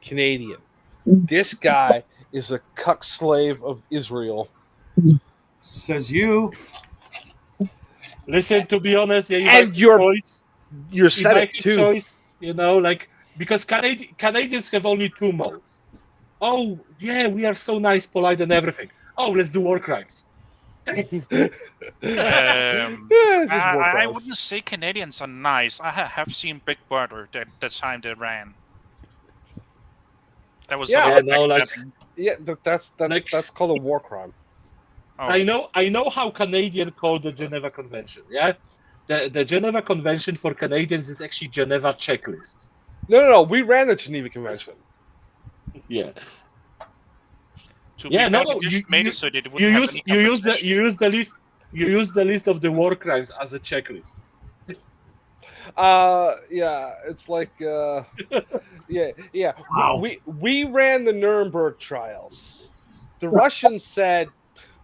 Canadian. This guy is a cuck slave of Israel. Says you. Listen, to be honest, and you're said it too. Choice, because Canadians have only two modes. Oh yeah, we are so nice, polite, and everything. Oh, let's do war crimes. I wouldn't say Canadians are nice. I have seen Big Brother the time they ran. That was that's called a war crime. Oh. I know how Canadian called the Geneva Convention. Yeah, the Geneva Convention for Canadians is actually Geneva checklist. No. We ran the Geneva Convention. Yeah. You use the list of the war crimes as a checklist. Yeah, it's like yeah. Wow. We ran the Nuremberg trials. The Russians said,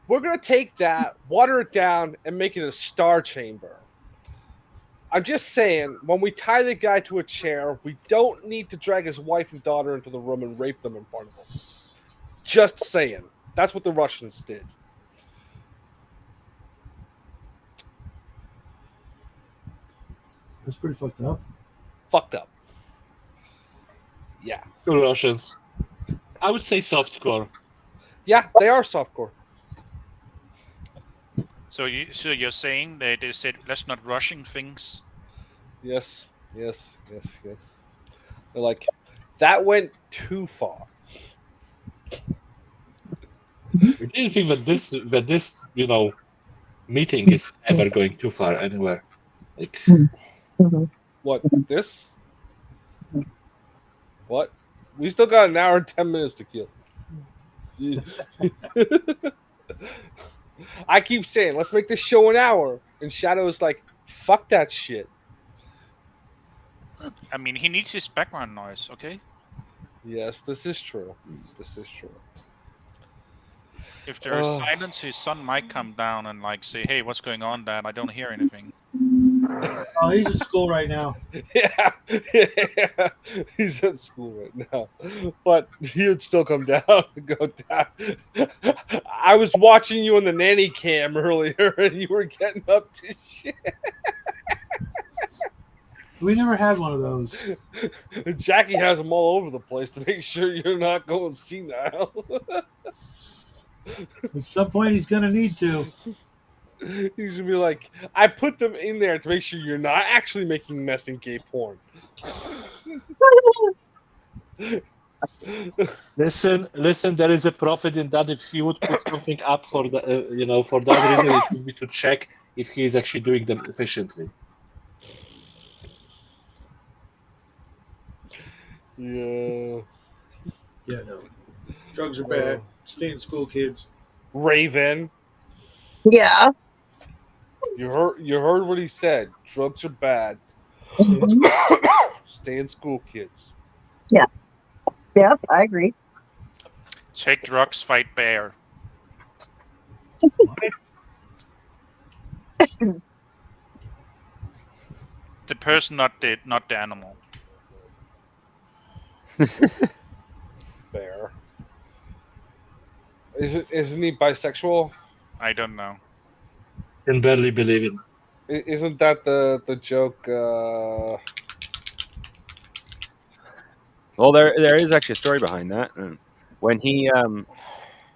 we're gonna take that, water it down, and make it a star chamber. I'm just saying, when we tie the guy to a chair, we don't need to drag his wife and daughter into the room and rape them in front of him. Just saying. That's what the Russians did. That's pretty fucked up. Fucked up. Yeah. The Russians. I would say softcore. Yeah, they are softcore. So you're saying that they said let's not rushing things? Yes. They're like, that went too far. We didn't think that this meeting is ever going too far anywhere. Like, What, this? What? We still got an hour and 10 minutes to kill. I keep saying, let's make this show an hour. And Shadow is like, fuck that shit. I mean, he needs his background noise, okay? Yes, this is true. This is true. If there is silence, his son might come down and like say, "Hey, what's going on, Dad? I don't hear anything." Oh, he's at school right now. Yeah. He's at school right now. But he would still come down and go down. I was watching you on the nanny cam earlier and you were getting up to shit. We never had one of those. Jackie has them all over the place to make sure you're not going senile. At some point, he's going to need to. He's gonna be like, I put them in there to make sure you're not actually making meth and gay porn. listen, there is a profit in that. If he would put something up for the, for that reason, it would be to check if he is actually doing them efficiently. Yeah. Yeah, no. Drugs are bad. Stay in school, kids. Raven. Yeah. You heard what he said. Drugs are bad. Stay in school, kids. Yeah. Yep, I agree. Take drugs, fight bear. The person, not the animal. Bear. Isn't he bisexual? I don't know. Can barely believe it. Isn't that the joke? Well, there is actually a story behind that. When he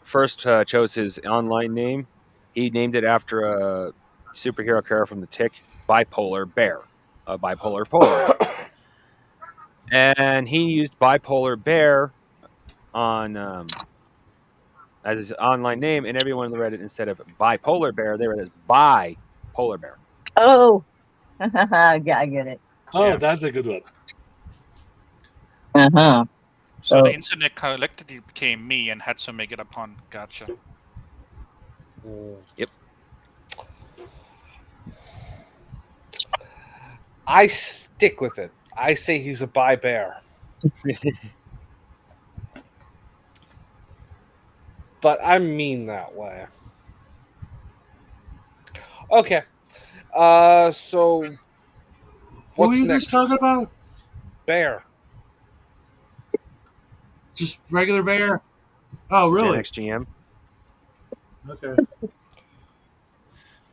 first chose his online name, he named it after a superhero character from the Tick, Bipolar Bear, a bipolar polar. And he used Bipolar Bear on as his online name, and everyone read it instead of Bipolar Bear, they read it as Bipolar Bear. Oh, yeah, I get it. Oh, Yeah. that's a good one. Uh-huh. So the internet collectively became me and had to make it a pun. Gotcha. Yep. I stick with it. I say he's a bi bear. But I mean that way. Okay. So Who what's are you next? just talking about? Bear. Just regular bear? Oh, really? XGM. Okay.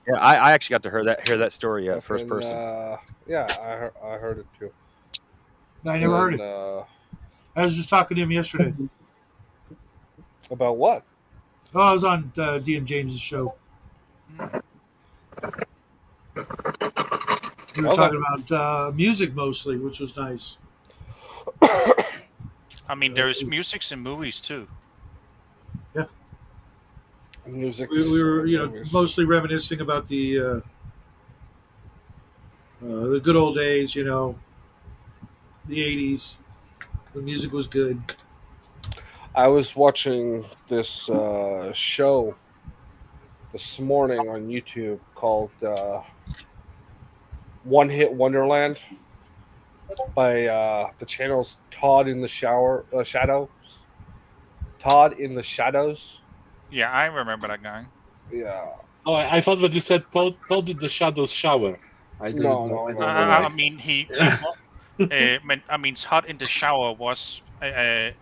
Yeah, I actually got to hear that story first person. Yeah, I heard it too. I never heard it. I was just talking to him yesterday. About what? Oh, I was on DM James's show. We were talking about music mostly, which was nice. I mean, there's musics in movies too. Yeah. Music. We were, mostly reminiscing about the good old days. The '80s. The music was good. I was watching this show this morning on YouTube called One Hit Wonderland by the channel's Todd in the Shadows. Todd in the Shadows. Yeah, I remember that guy. Yeah. Oh, I thought what you said. Todd in the Shadows shower. I didn't know. I mean, I mean, Todd in the shower was it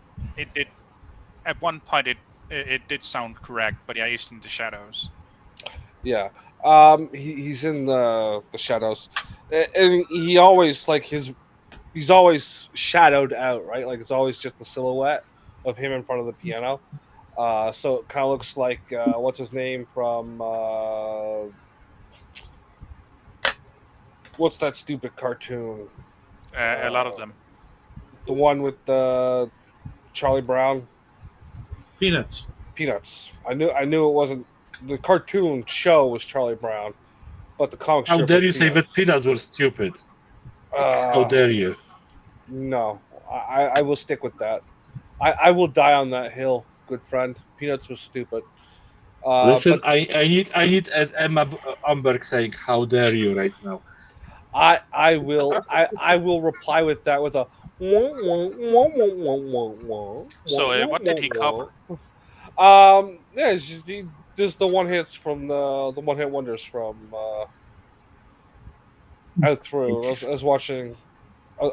at one point it did sound correct, but yeah, he's in the shadows. Yeah. He's in the shadows, and he always he's always shadowed out, right? Like it's always just the silhouette of him in front of the piano. So it kind of looks like what's his name from what's that stupid cartoon? A lot of them. The one with Charlie Brown. Peanuts. Peanuts. I knew it wasn't the cartoon show was Charlie Brown, but the comic How strip dare was you say that Peanuts. peanuts were stupid? How Uh, dare you? no, I will stick with that. I will die on that hill, good friend. Peanuts was stupid. Listen, But I need Emma Umberg saying "How dare you" right now. I will reply with that with a So, what did he cover? Yeah, it's just the one hits from the one hit wonders from out through. I was watching. Uh,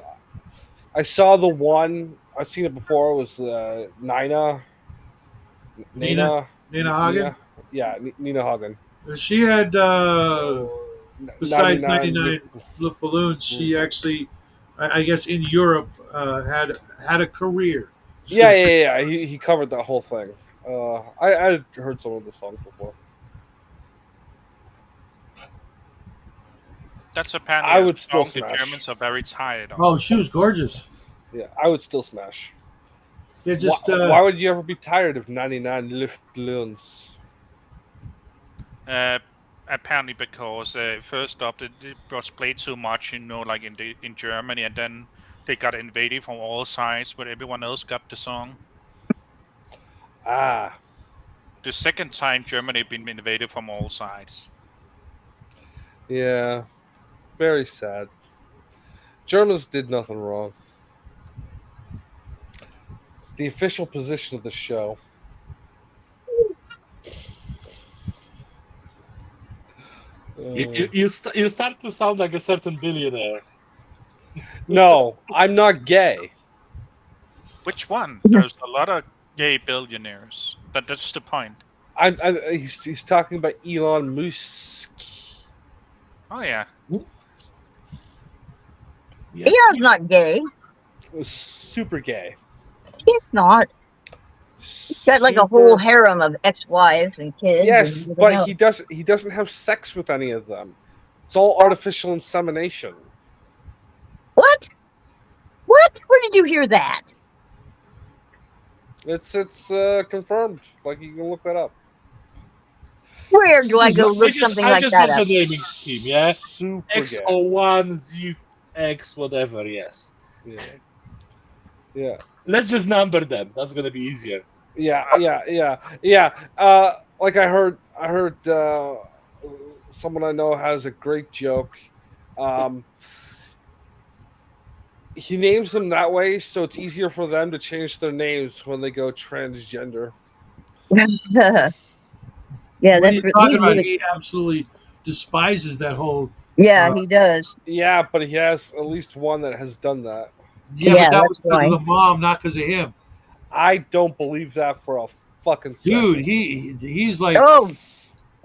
I saw the one. I've seen it before. It was Nina Nina, Nina Hagen. Nina, yeah, Nina Hagen. She had Ninety besides nine. 99 Lift Balloons, she actually, I guess, in Europe had a career. Just Yeah, gonna say, yeah, yeah. He covered that whole thing. I heard some of the songs before. That's apparently I a would still song the smash. Germans are very tired of. oh, she was gorgeous. Yeah, I would still smash. Yeah, just Why would you ever be tired of 99 Luftballons? Uh, Apparently because first off, it was played too much, like in Germany, and then they got invaded from all sides, but everyone else got the song. Ah, The second time Germany been invaded from all sides. yeah, very sad. Germans did nothing wrong. It's the official position of the show. You start to sound like a certain billionaire. No, I'm not gay. Which one? There's a lot of gay billionaires. That's the point. He's talking about Elon Musk. Oh yeah. Yeah. Leon's not gay. It was super gay. He's not. He's got like a whole harem of ex-wives and kids. Yes, and but else. he doesn't have sex with any of them. It's all artificial insemination. What? What? Where did you hear that? It's confirmed. Like you can look that up. Where do I go look something I like just that love up? the naming scheme, yeah? Super gay. X01, ZX, whatever, yes. Yeah. Yeah. Let's just number them. That's gonna be easier. Yeah. Like I heard someone I know has a great joke. He names them that way so it's easier for them to change their names when they go transgender. Yeah, what are you talking about? really, He absolutely despises that whole. yeah, he does. Yeah, but he has at least one that has done that. Yeah, Yeah, but that that's was because of why. the mom, not because of him. I don't believe that for a fucking second. Dude, he's like, Oh,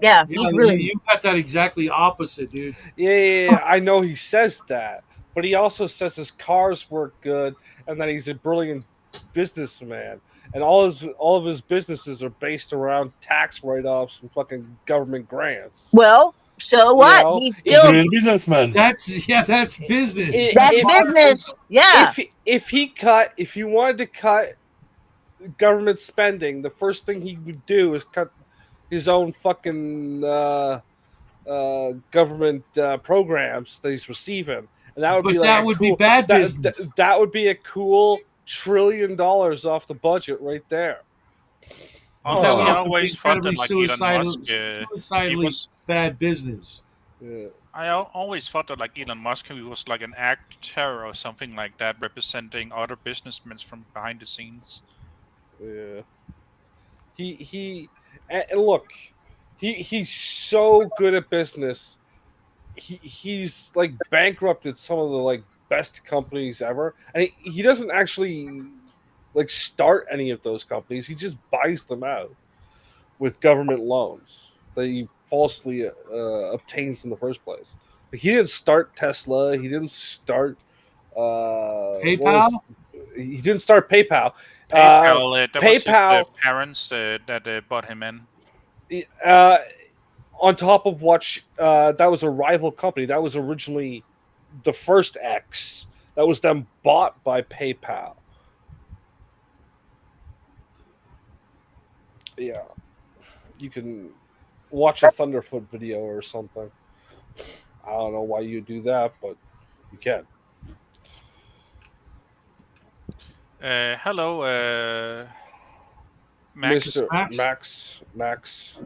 yeah, he's yeah, really. you got that exactly opposite, dude. Yeah. I know he says that, but he also says his cars work good and that he's a brilliant businessman. And all of his businesses are based around tax write-offs and fucking government grants. Well, so what? know, He's still Real businessman. That's business. that's business. Yeah. If he wanted to cut government spending, the first thing he would do is cut his own fucking government programs that he's receiving, and that would But be like that would be bad business. That would be a cool $1 trillion off the budget right there. But that would Honestly, I also be always thought that like Elon Musk, he suicidally was. bad business. Yeah. Always thought that like Elon Musk, he was like an actor or something like that, representing other businessmen from behind the scenes. Yeah. He and look, he's so good at business. He's like bankrupted some of the like best companies ever, and he doesn't actually like start any of those companies. He just buys them out with government loans that he falsely obtains in the first place. Like, he didn't start Tesla. He didn't start PayPal. He didn't start PayPal. PayPal, that PayPal was his parents that brought him in. On top of what that was a rival company. That was originally the first X. That was then bought by PayPal. Yeah, you can watch a Thunderfoot video or something. I don't know why you do that, but you can. Hello, Max. Mr. Max?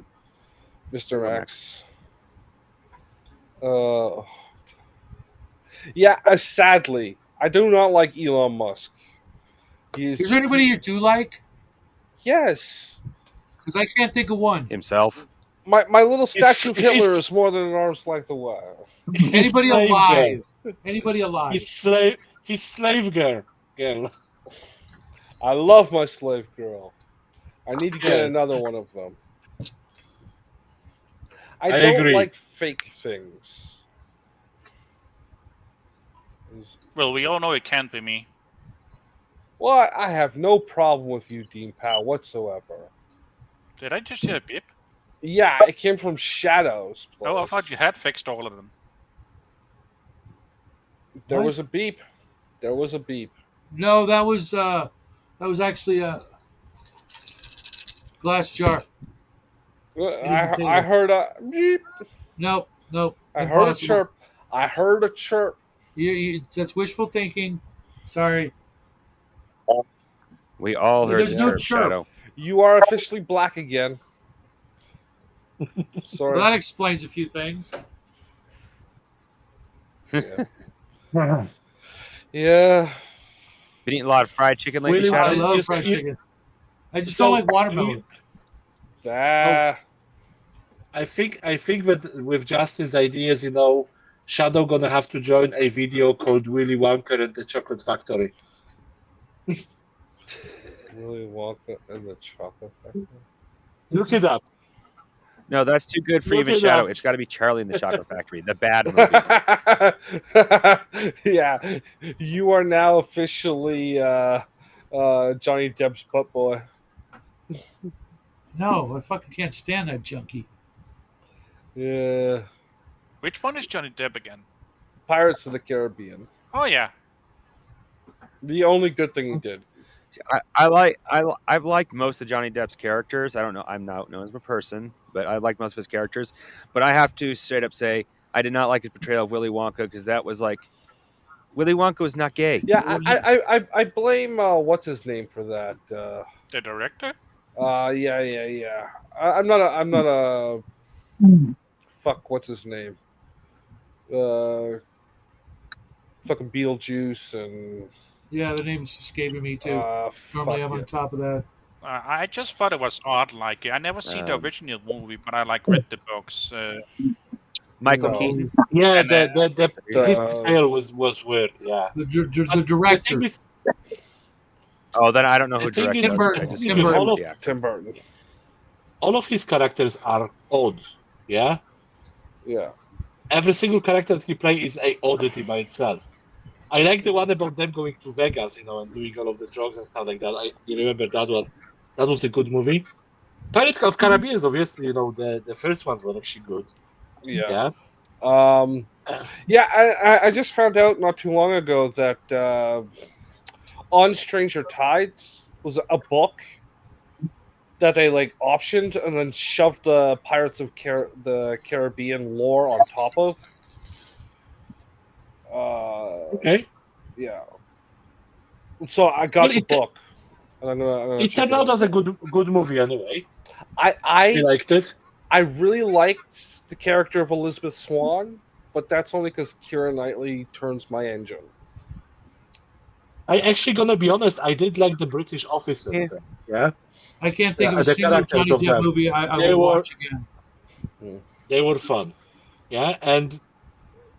Mr. Max. Yeah, sadly, I do not like Elon Musk. Is there anybody you do like? Yes. Because I can't think of one. Himself. My little statue of Hitler is more than an arm's length away. Anybody alive? Anybody alive? His slave girl. I love my slave girl. I need to get another one of them. I don't agree. like fake things. Well, we all know it can't be me. Well, I have no problem with you, Dean Powell, whatsoever. Did I just hear a beep? Yeah, it came from Shadows. Oh, I thought you had fixed all of them. There was a beep. There was a beep. No, that was actually a glass jar. I heard a beep. Nope. I heard a chirp. I heard a chirp. That's wishful thinking. Sorry. We all heard There's the no chirp, chirp. Shadow. You are officially black again. Sorry. Well, that explains a few things. Yeah. Been eating a lot of fried chicken lately, Really, Shadow? I love fried chicken. I just don't like watermelon. Ah. I think that with Justin's ideas, Shadow gonna have to join a video called Willy Wonka and the Chocolate Factory. Willy Wonka and the Chocolate Factory. Look it up. No, that's too good for Look even it Shadow. up. It's got to be Charlie and the Chocolate Factory, the bad movie. Yeah, you are now officially Johnny Depp's butt boy. No, I fucking can't stand that junkie. Yeah. Which one is Johnny Depp again? Pirates of the Caribbean. Oh yeah. The only good thing he did. I've liked most of Johnny Depp's characters. I don't know. I'm not known as a person, but I like most of his characters. But I have to straight up say I did not like his portrayal of Willy Wonka because that was like Willy Wonka was not gay. Yeah, I blame what's his name for that. The director? Yeah. I'm not a fuck. What's his name? Fucking Beetlejuice and. Yeah, the name's escaping me too. Normally I'm on top of that. I just thought it was odd. Like I never seen the original movie, but I like read the books. Michael Keaton. Yeah, his portrayal was weird. Yeah, the director. Oh, then I don't know who directed it. Tim Burton. All of his characters are odd. Yeah. Yeah. Every single character that he plays is a oddity by itself. I like the one about them going to Vegas, and doing all of the drugs and stuff like that. You remember that one? That was a good movie. Pirates of Caribbean, obviously, the first ones were actually good. Yeah. I just found out not too long ago that On Stranger Tides was a book that they like optioned and then shoved the Pirates of the Caribbean lore on top of. Okay. Yeah. So I got the book. And I'm gonna it turned out as a good movie anyway. I liked it. I really liked the character of Elizabeth Swann, but that's only because Keira Knightley turns my engine. I actually gonna be honest, I did like the British officers. Yeah. I can't think of a single Johnny Depp movie I would watch again. They were fun. Yeah, and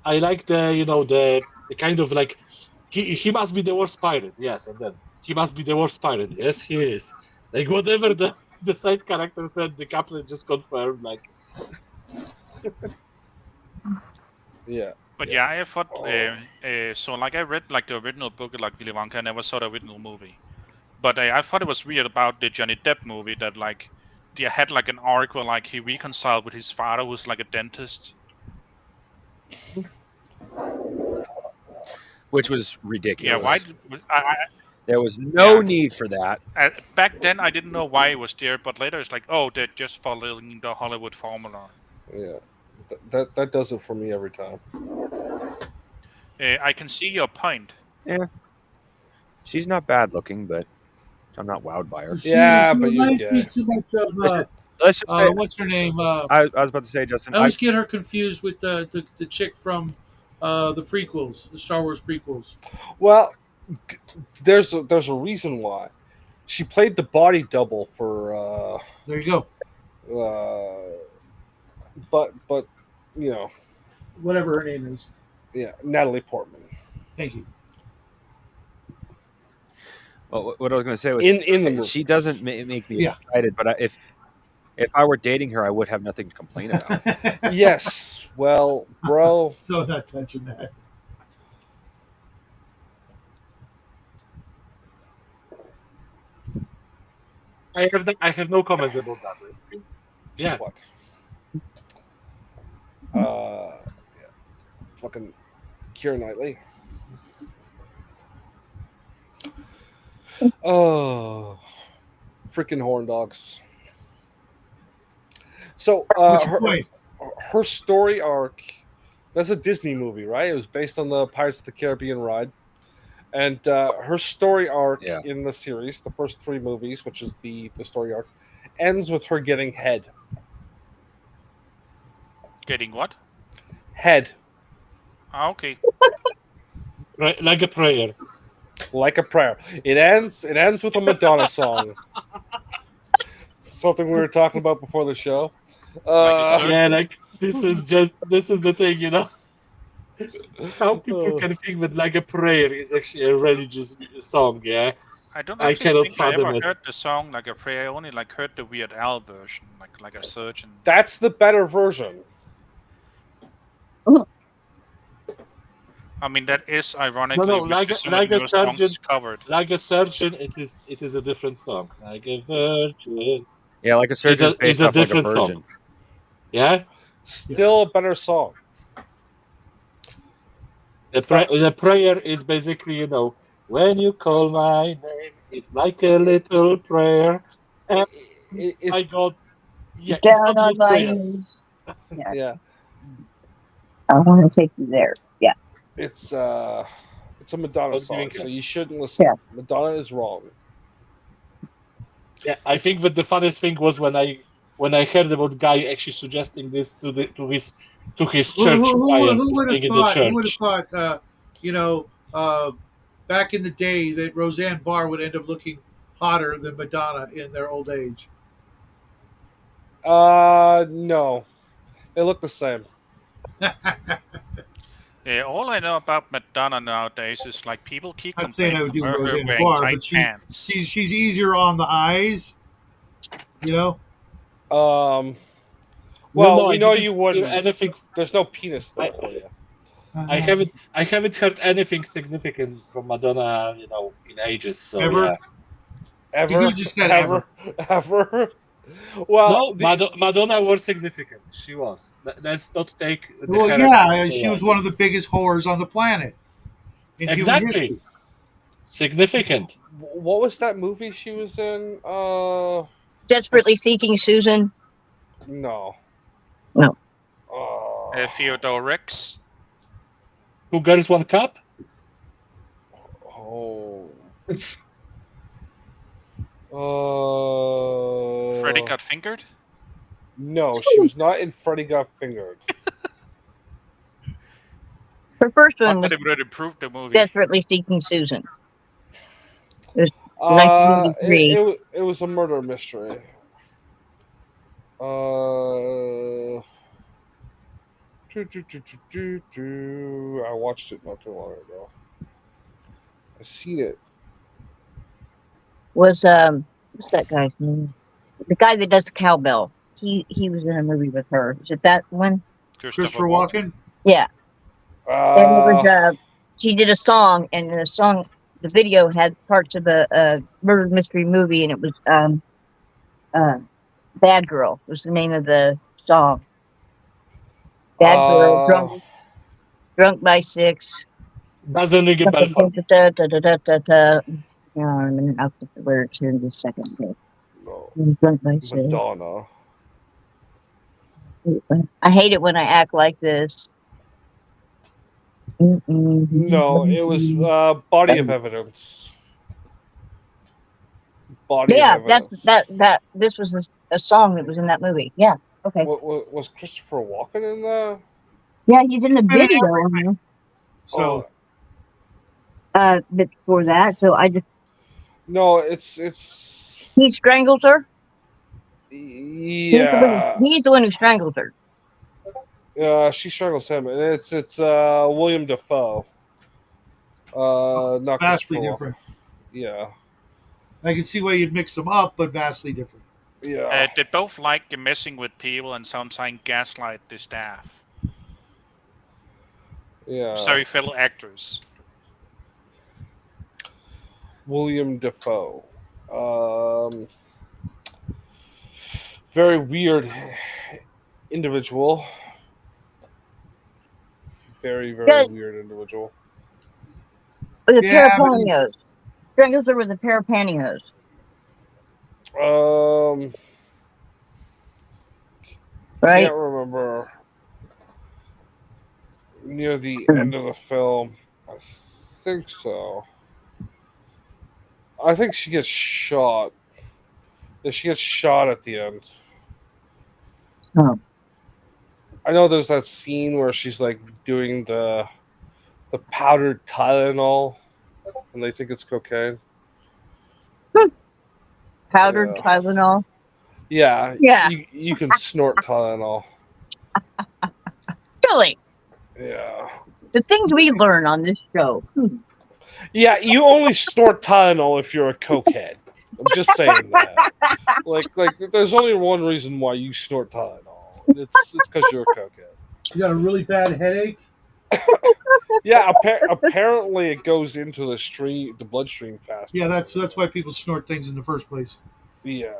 I like the kind of like he must be the worst pirate, yes, and then he must be the worst pirate. Yes, he is. Like whatever the side character said, the captain just confirmed. Like, yeah. But yeah, I thought so. Like I read like the original book, like Willy Wonka. I never saw the original movie, but I thought it was weird about the Johnny Depp movie that like they had like an arc where like he reconciled with his father, who's like a dentist. Which was ridiculous. Yeah, why? There was no Yeah. need for that. Back then, I didn't know why it was there, but later it's like, oh, they're just following the Hollywood formula. Yeah, that does it for me every time. I can see your point. Yeah, she's not bad looking, but I'm not wowed by her. Yeah, She but you're reminds me gay. too much of Let's just say, what's her name? I was about to say, Justin. I always get her confused with the chick from the prequels, the Star Wars prequels. Well, there's a reason why. She played the body double for There you go. but you know, Whatever her name is. yeah, Natalie Portman. Thank you. Well, what I was going to say was, In the movie, she doesn't make me Yeah. excited, but if I were dating her, I would have nothing to complain about. Yes, well, bro. So not touching that. I have no comments about that. Yeah. What? Yeah. Fucking Keira Knightley. Oh, freaking horn dogs. So, What's your point? her story arc. That's a Disney movie, right? It was based on the Pirates of the Caribbean ride, and her story arc Yeah. in the series, the first 3 movies, which is the story arc, ends with her getting head. Getting what? Head, Ah, okay. Like a prayer. like a prayer. It ends with a Madonna song. Something we were talking about before the show. Yeah, like this is the thing, you know. How people can think that like a prayer is actually a religious song, yeah. I don't I actually cannot think I fathom ever it. heard the song like a prayer. I only heard the Weird Al version, like a surgeon. That's the better version. I mean, that is ironically No, with like some a of the songs surgeon, covered. like a surgeon. It is a different song. Like a virgin. Yeah, like a surgeon's It's based a off like a different song. virgin. Yeah. Still a better song. The prayer is basically, you know, when you call my name, it's like a little prayer. And I got yeah, it's Down not on good my prayer. knees. Yeah. Yeah, I want to take you there. Yeah. it's a Madonna Don't song, even so care. you shouldn't listen. Yeah. Madonna is wrong. Yeah, I think that the funniest thing was when I heard about Guy actually suggesting this to his church choir Who to would have sing in the thought? Who would have church. thought? Back in the day, that Roseanne Barr would end up looking hotter than Madonna in their old age. No, they look the same. Yeah, all I know about Madonna nowadays is like people keep Not saying I would complaining do about her Roseanne wearing Barr, tight but pants. she's easier on the eyes. You know. Well, No, we I know didn't you hear wouldn't. anything. There's no penis there for you. I haven't heard anything significant from Madonna, you know, in ages. So Ever? yeah. Ever, You just said ever. Well, No, Madonna was significant. She was. Let's not take the Well, character yeah, away. she was one of the biggest whores on the planet in human Exactly. history. Significant. what was that movie she was in? Desperately Seeking Susan. No. No. Theodore Rex. 2 Girls, 1 Cup. Oh. Freddy Got Fingered. No, she was not in Freddy Got Fingered. Her first Not one that was it would improve the movie. Desperately Seeking Susan. It was 1983. It was a murder mystery. I watched it not too long ago. I seen it. Was what's that guy's name? The guy that does the cowbell. He was in a movie with her. Is it that one? Christopher Walken. Yeah. And it was she did a song, and the song, the video had parts of a murder mystery movie, and it was Bad Girl was the name of the song. Bad Girl, drunk by 6. Doesn't ring a bell for me. a minute. I'll put the lyrics here in just a second. No. Myself. Madonna. I hate it when I act like this. No, it was Body of Evidence. Body of Yeah, Evidence. This was a song that was in that movie. Yeah. Okay. Was Christopher Walken in that? Yeah, he's in the video. So, Before that, so I just no, it's he strangles her. Yeah. He's the one who strangles her. She struggles him, and it's William Dafoe. Not vastly Christopher different. Walken. Yeah. I can see why you'd mix them up, but vastly different. Yeah. They both like messing with people and sometimes gaslight the staff. Yeah. Sorry, fellow actors. William Dafoe. Very weird individual. Very weird individual. With a pair of pantyhose. Strangles her with a pair of pantyhose. Right? Can't remember. Near the end of the film, I think so. I think she gets shot. Yeah, she gets shot at the end. Oh. I know there's that scene where she's like doing the powdered Tylenol, and they think it's cocaine. Powdered Tylenol. Yeah. Yeah. You can snort Tylenol. Really? Yeah. The things we learn on this show. Yeah, you only snort Tylenol if you're a cokehead. I'm just saying that. Like, there's only one reason why you snort Tylenol. It's because you're a cokehead. You got a really bad headache? Yeah, apparently it goes into the bloodstream fast. Yeah, that's why people snort things in the first place. Yeah.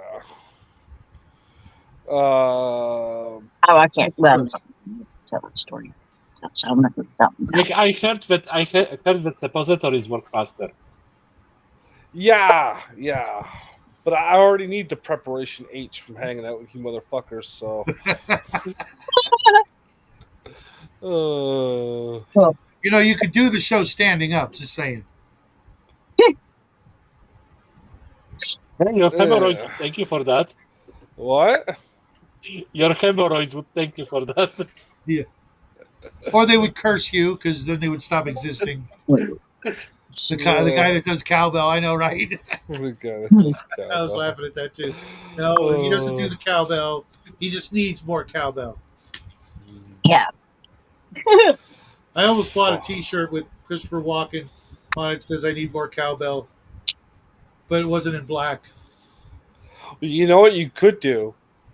I can't. Well, tell the story. Like I heard that suppositories work faster. Yeah. But I already need the preparation H from hanging out with you motherfuckers, so. You know, you could do the show standing up, just saying. Your hemorrhoids would thank you for that. What? Your hemorrhoids would thank you for that. Yeah. Or they would curse you, because then they would stop existing. The guy that does cowbell, I know, right? I was laughing at that too. No, he doesn't do the cowbell. He just needs more cowbell. Yeah. I almost bought a T-shirt with Christopher Walken on it. Says I need more cowbell, but it wasn't in black. You know what you could do?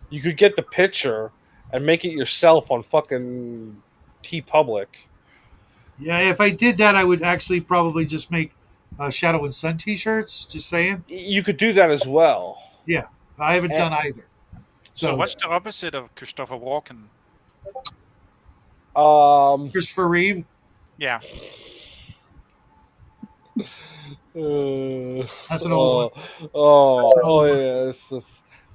You could get the picture and make it yourself on fucking TeePublic. Yeah, if I did that, I would actually probably just make Shadow and Sun T-shirts. Just saying. You could do that as well. Yeah, I haven't done either. So what's the opposite of Christopher Walken? Christopher Reeve. Yeah. That's an old one. Oh yeah,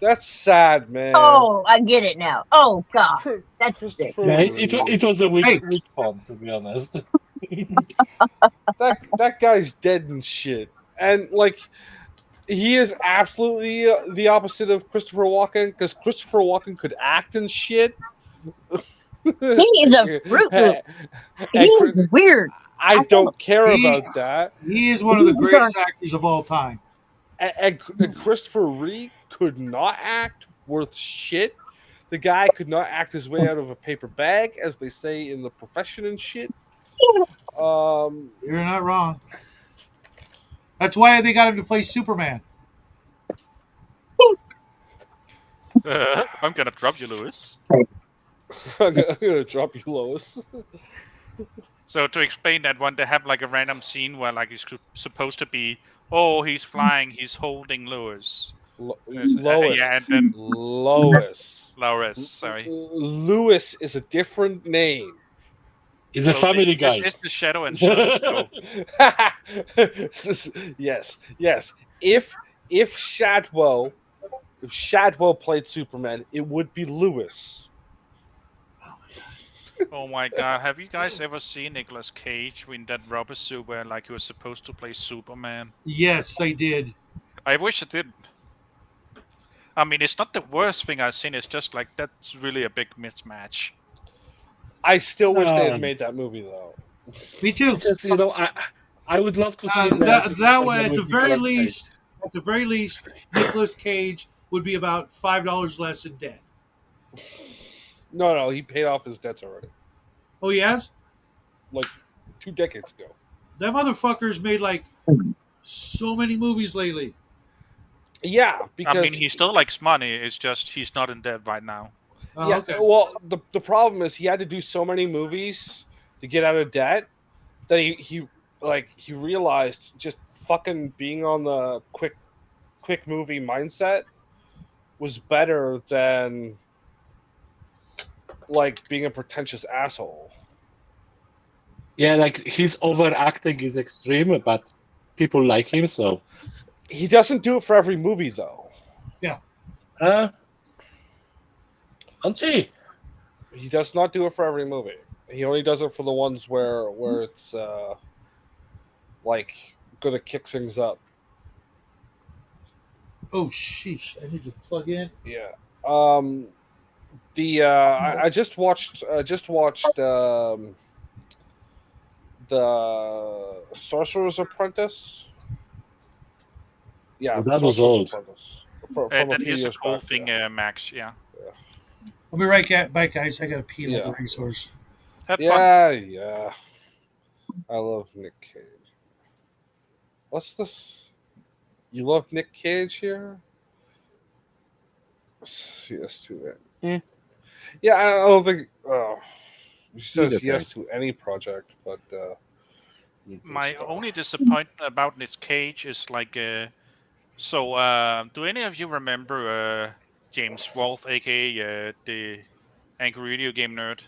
that's sad, man. Oh, I get it now. Oh God, that's sick. Yeah, it was a weak poem, to be honest. that guy's dead and shit, and like he is absolutely the opposite of Christopher Walken, because Christopher Walken could act and shit. He is a fruit loop. He's weird. I don't care about that. He is one of the greatest actors of all time. And Christopher Reeve could not act worth shit. The guy could not act his way out of a paper bag, as they say in the profession and shit. You're not wrong. That's why they got him to play Superman. I'm gonna drop you, Lewis. I'm gonna drop you, Lois. So to explain that one, they have like a random scene where like he's supposed to be, oh, he's flying, he's holding Lewis. Lois. Yeah, and then Lois. Lois, sorry. Lewis is a different name. He's a family guy. This is the Shadow and Son show. Yes. If Shadwell played Superman, it would be Lewis. Oh my god, have you guys ever seen Nicolas Cage in that rubber suit where like he was supposed to play Superman? Yes, I did. I wish it didn't. I mean, it's not the worst thing I've seen, it's just like that's really a big mismatch. I still wish they had made that movie though. Me too. Just I would love to see that one at the very least. At the very least, Nicolas Cage would be about $5 less in debt. No, he paid off his debts already. Oh, he has? Like 2 decades ago. That motherfucker's made like so many movies lately. Yeah, because I mean, he still likes money. It's just he's not in debt right now. Oh, yeah. okay. Well, the problem is he had to do so many movies to get out of debt that he realized just fucking being on the quick movie mindset was better than like being a pretentious asshole. Yeah, like his overacting is extreme, but people like him, so he doesn't do it for every movie though. Yeah. Auntie. He does not do it for every movie. He only does it for the ones where it's like gonna kick things up. Oh sheesh! I need to plug in. Yeah. I just watched the Sorcerer's Apprentice. Yeah, Oh, that was old. Apprentice. That is a cool thing, Max. Yeah. I'll be right back, guys. I gotta pee like a resource. Have fun. Yeah. I love Nick Cage. What's this? You love Nick Cage here? Yes to it. Yeah, I don't think. He says yes to any project, but my only disappointment about Nick Cage is like, do any of you remember James Wolfe, aka the Angry Video Game Nerd?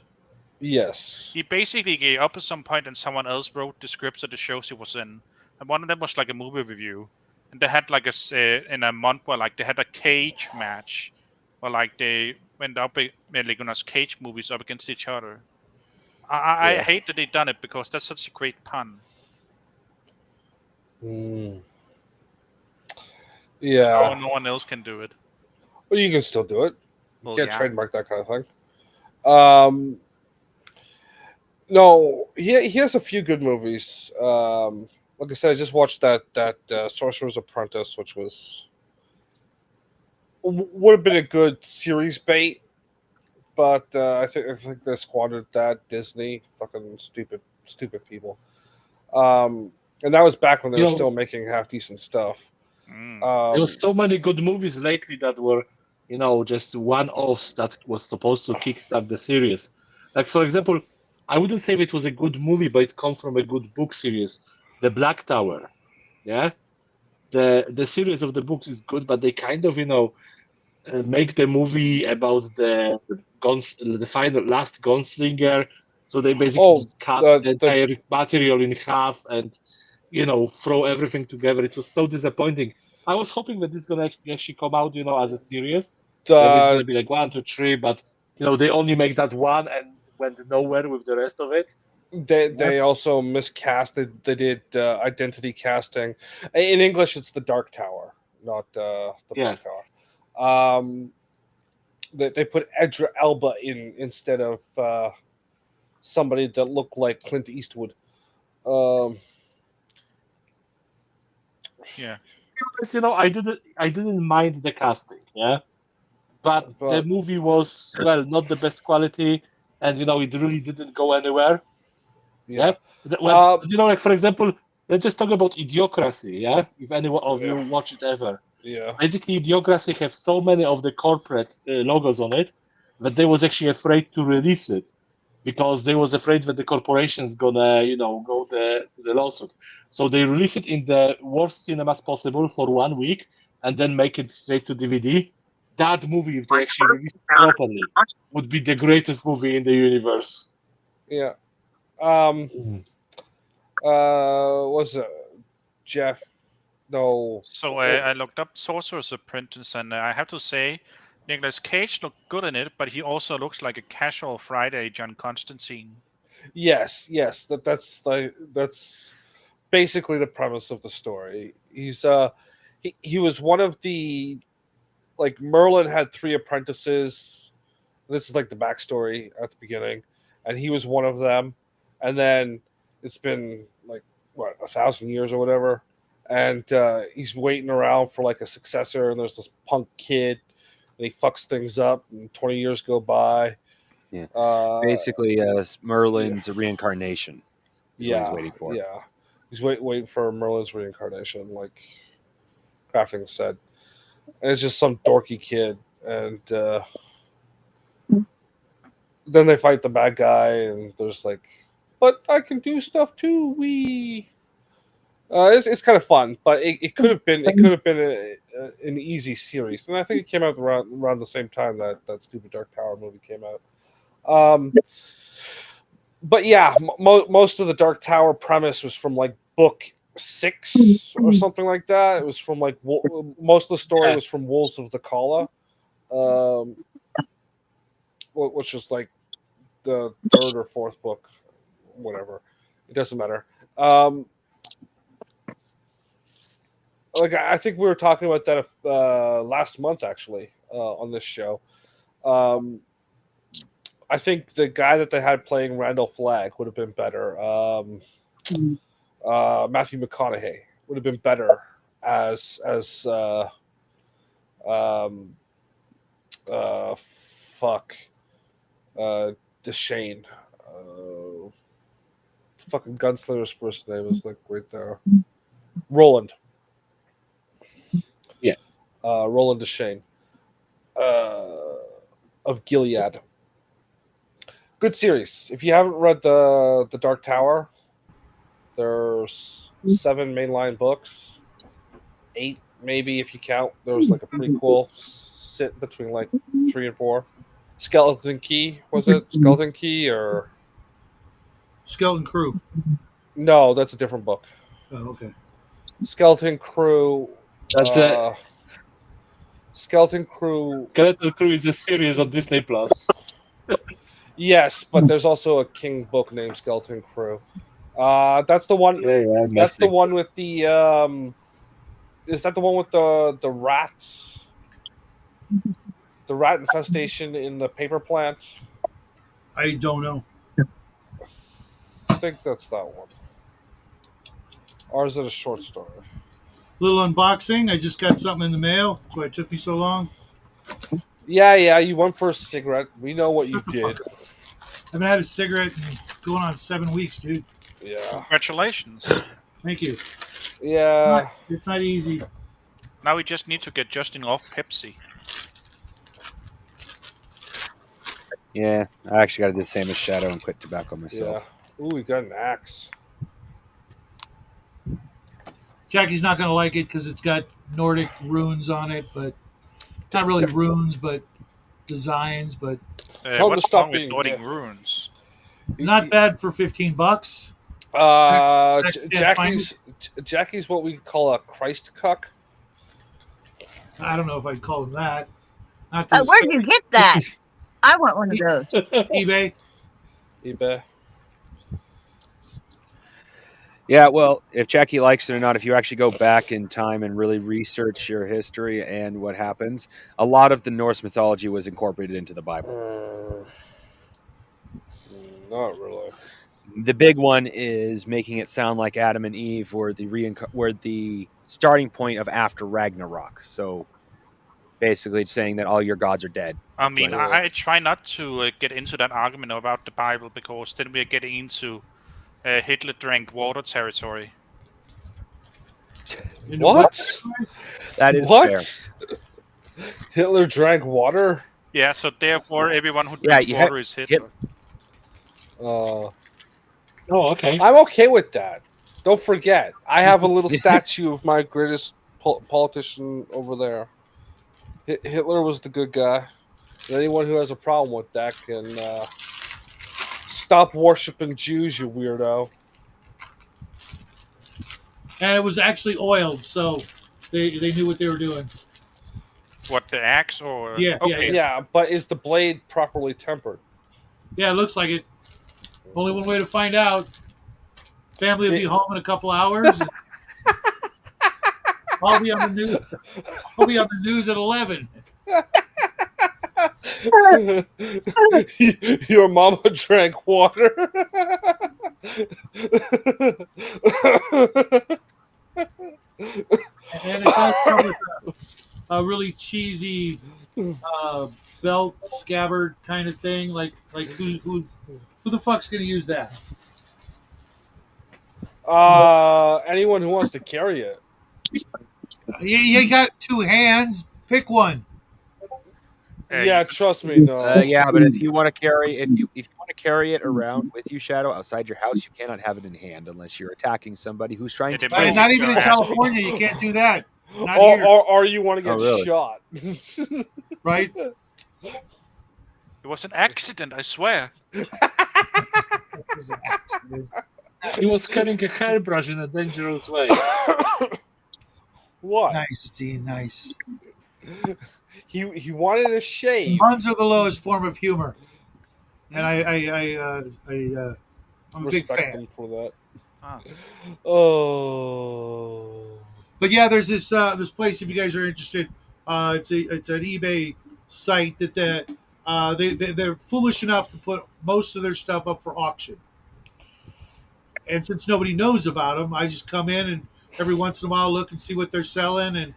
Yes. He basically gave up at some point, and someone else wrote the scripts of the shows he was in, and one of them was like a movie review, and they had like in a month where like they had a cage match, or like they went up like Nicolas Cage movies up against each other. I hate that they done it because that's such a great pun. Yeah. No one else can do it. Well, you can still do it. You Well, can't yeah. trademark that kind of thing. No, he has a few good movies. Like I said, I just watched that Sorcerer's Apprentice, which would have been a good series bait, but I think they squandered that. Disney, fucking stupid people. And that was back when they were still making half decent stuff. There was so many good movies lately that were, just one-offs that was supposed to kickstart the series. Like, for example, I wouldn't say it was a good movie, but it comes from a good book series, The Black Tower. Yeah, the series of the books is good, but they kind of, make the movie about the final last gunslinger. So they basically just cut the entire material in half and, throw everything together. It was so disappointing. I was hoping that this is gonna actually come out, as a series. That it's gonna be like 1, 2, 3, but they only make that one and went nowhere with the rest of it. They also miscast. They did identity casting. In English, it's the Dark Tower, not the Black Tower. They put Edra Elba in instead of somebody that looked like Clint Eastwood. Yeah. I didn't mind the casting, but the movie was not the best quality, and it really didn't go anywhere. Yeah. Well, like for example, let's just talk about Idiocracy. Yeah, if any of you watch it ever. Yeah. Basically, Idiocracy have so many of the corporate logos on it that they was actually afraid to release it because they was afraid that the corporation's gonna, go the lawsuit. So they release it in the worst cinemas possible for 1 week and then make it straight to DVD. That movie, if they actually released it properly, would be the greatest movie in the universe. Yeah. Was it Jeff? No. So I looked up Sorcerer's Apprentice, and I have to say, Nicolas Cage looked good in it, but he also looks like a casual Friday John Constantine. Yes. That's basically the premise of the story. He was one of the, like, Merlin had 3 apprentices. This is like the backstory at the beginning, and he was one of them. And then it's been like, what, 1,000 years or whatever, and he's waiting around for like a successor. And there's this punk kid, and he fucks things up. And 20 years go by. Yeah. Uh, Basically, Merlin's a reincarnation is what he's waiting for. Yeah, he's waiting for Merlin's reincarnation, like Crafting said. And it's just some dorky kid, and then they fight the bad guy, and there's like, but I can do stuff too. It's kind of fun, but it could have been an easy series, and I think it came out around the same time that stupid Dark Tower movie came out. But yeah, most of the Dark Tower premise was from like book 6 or something like that. It was from like most of the story was from Wolves of the Kala, which was like the 3rd or 4th book, whatever. It doesn't matter. Like, I think we were talking about that last month, actually, on this show. I think the guy that they had playing Randall Flagg would have been better. Matthew McConaughey would have been better as Deshane. Fucking Gunslinger's first name is like right there. Roland. Yeah. Roland Deshane. Of Gilead. Good series. If you haven't read the Dark Tower, there's 7 mainline books, 8 maybe if you count. There was like a prequel sit between like 3 and 4. Skeleton Key, was it? Skeleton Key or Skeleton Crew. No, that's a different book. Oh, okay. Skeleton Crew. That's Skeleton Crew. Skeleton Crew is a series on Disney Plus. Yes, but there's also a King book named Skeleton Crew. That's the one. Yeah, that's the one with the. Is that the one with the rats? The rat infestation in the paper plant. I don't know. I think that's that one. Or is it a short story? Little unboxing. I just got something in the mail. That's why it took me so long. Yeah. You went for a cigarette. We know what you did. I haven't had a cigarette in going on 7 weeks, dude. Yeah. Congratulations. Thank you. Yeah. It's not easy. Now we just need to get Justin off Pepsi. Yeah, I actually got to do the same as Shadow and quit tobacco myself. Yeah. Ooh, we got an axe. Jackie's not going to like it because it's got Nordic runes on it, but not really runes, but designs. But Tell him to what's stop wrong with being Nordic gay. runes? not bad for $15. Jackie's what we call a Christ cuck. I don't know if I'd call him that. Not Where'd you get that? I want one of those. eBay. eBay. Yeah, well, if Jackie likes it or not, if you actually go back in time and really research your history and what happens, a lot of the Norse mythology was incorporated into the Bible. Not really. The big one is making it sound like Adam and Eve were the starting point of after Ragnarok. So basically saying that all your gods are dead. I mean, I try not to get into that argument about the Bible because then we're getting into Hitler drank water territory. What? That is what? fair. Hitler drank water? Yeah, so therefore everyone who drinks water is Hitler. Oh, okay. I'm okay with that. Don't forget, I have a little statue of my greatest politician over there. Hitler was the good guy. And anyone who has a problem with that can stop worshiping Jews, you weirdo. And it was actually oiled, so they knew what they were doing. What, the axe or? Yeah, Okay. Yeah, but is the blade properly tempered? Yeah, it looks like it. Only one way to find out. Family will be home in a couple hours. I'll be on the news. I'll be on the news at 11. Your mama drank water. And it does come with a really cheesy belt scabbard kind of thing. Like who the fuck's gonna use that? Anyone who wants to carry it. You got two hands. Pick one. Yeah, trust me. No. Yeah, but if you want to carry if you want to carry it around with you, Shadow, outside your house, you cannot have it in hand unless you're attacking somebody who's trying to kill you. Not even in California, you can't do that. Or you want to get really? shot. Right? It was an accident, I swear. It was an accident. He was carrying a hairbrush in a dangerous way. What? Nice, Dean. Nice. He wanted a shave. Puns are the lowest form of humor, and I'm a big Respect fan. him for that. Ah. Oh. But yeah, there's this place if you guys are interested. It's an eBay site that they're foolish enough to put most of their stuff up for auction. And since nobody knows about them, I just come in and every once in a while look and see what they're selling, and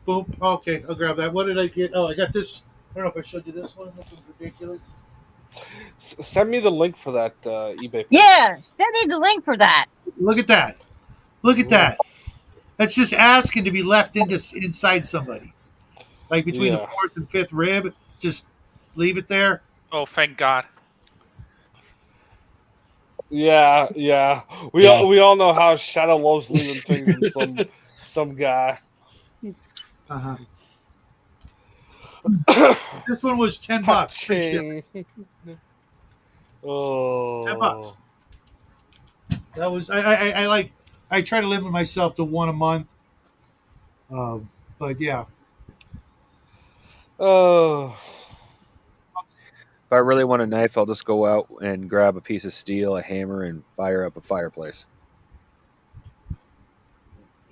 boom. Okay, I'll grab that. What did I get? Oh, I got this. I don't know if I showed you this one. This one's ridiculous. Send me the link for that eBay page. Yeah, send me the link for that. Look at that. Look at that. That's just asking to be left inside somebody. Like between the fourth and fifth rib. Just leave it there. Oh, thank God. Yeah. We all know how Shadow loves leaving things in some guy. Uh-huh. This one was $10. Oh. $10. That was I try to limit myself to one a month. But yeah. Oh. If I really want a knife, I'll just go out and grab a piece of steel, a hammer, and fire up a fireplace.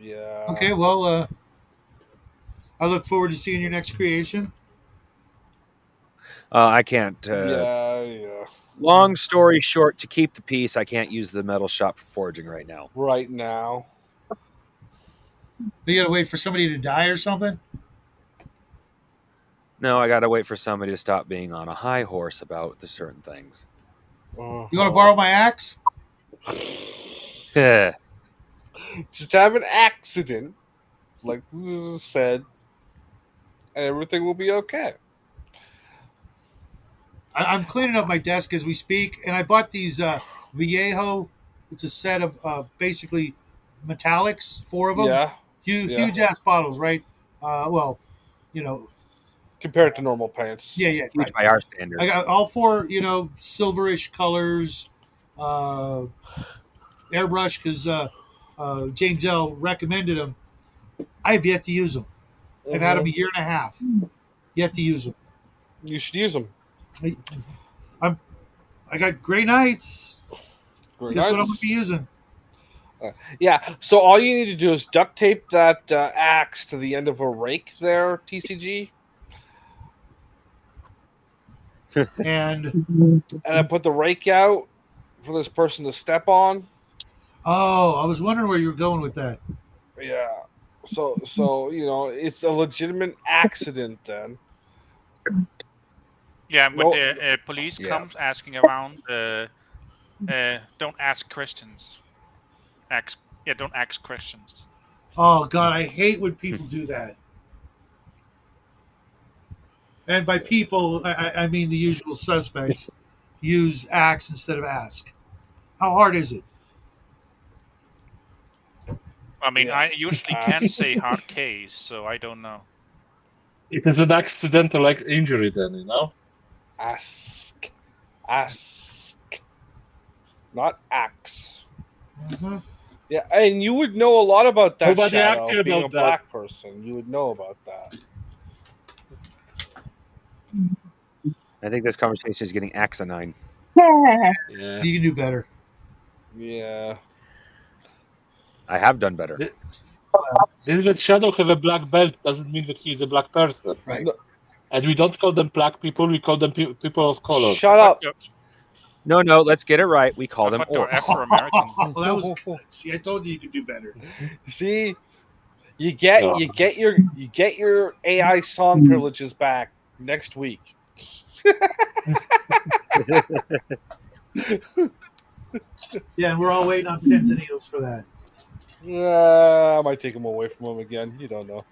Yeah. Okay, well, I look forward to seeing your next creation. I can't. Yeah. Long story short, to keep the peace, I can't use the metal shop for forging right now. Right now. You gotta wait for somebody to die or something? No, I gotta wait for somebody to stop being on a high horse about the certain things. Uh-huh. You want to borrow my axe? Just have an accident, like said, and everything will be okay. I'm cleaning up my desk as we speak, and I bought these Viejo. It's a set of basically metallics, 4 of them. Yeah. Huge ass bottles, right? Well, you know, compared to normal pants. Yeah, huge right. by our standards. I got all 4, silverish colors, airbrush because James L. recommended them. I've yet to use them. I've had them a year and a half. Yet to use them. You should use them. I got Gray Knights. Guess what I'm going to be using? Yeah, so all you need to do is duct tape that axe to the end of a rake there, TCG. And then put the rake out for this person to step on. Oh, I was wondering where you were going with that. Yeah. So it's a legitimate accident then. Yeah, when the police comes asking around, don't ask questions. Don't ask questions. Oh God, I hate when people do that. And by people, I mean the usual suspects use ask instead of ask. How hard is it? I mean, I usually can't say hard case, so I don't know. It is an accidental injury then, Ask. not axe. Mhm. Yeah, and you would know a lot about that, Nobody Shadow. asked you Being a about that. black person, you would know about that. I think this conversation is getting axonine. Yeah. You can do better. Yeah. I have done better. Just that Shadow have a black belt doesn't mean that he's a black person. Right. No, And we don't call them black people, we call them people of color. shut up. No, let's get it right. We call them they're orcs. Afro-American. Well, that was good. See, I told you could do better. See, you get your AI song privileges back next week. Yeah, and we're all waiting on pins and needles for that. I might take them away from him again. You don't know.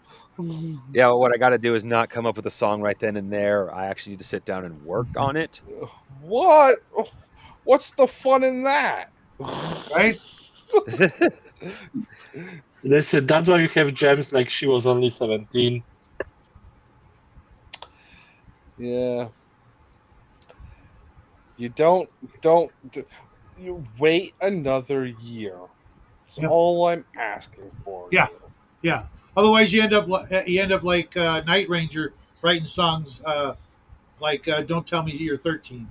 Yeah, well, what I got to do is not come up with a song right then and there. I actually need to sit down and work on it. What? What's the fun in that? Right? Listen, that's why you have gems like she was only 17. Yeah. You don't you wait another year. That's Yep. all I'm asking for. Yeah. Yeah. Otherwise, you end up like Night Ranger writing songs like "Don't Tell Me You're 13."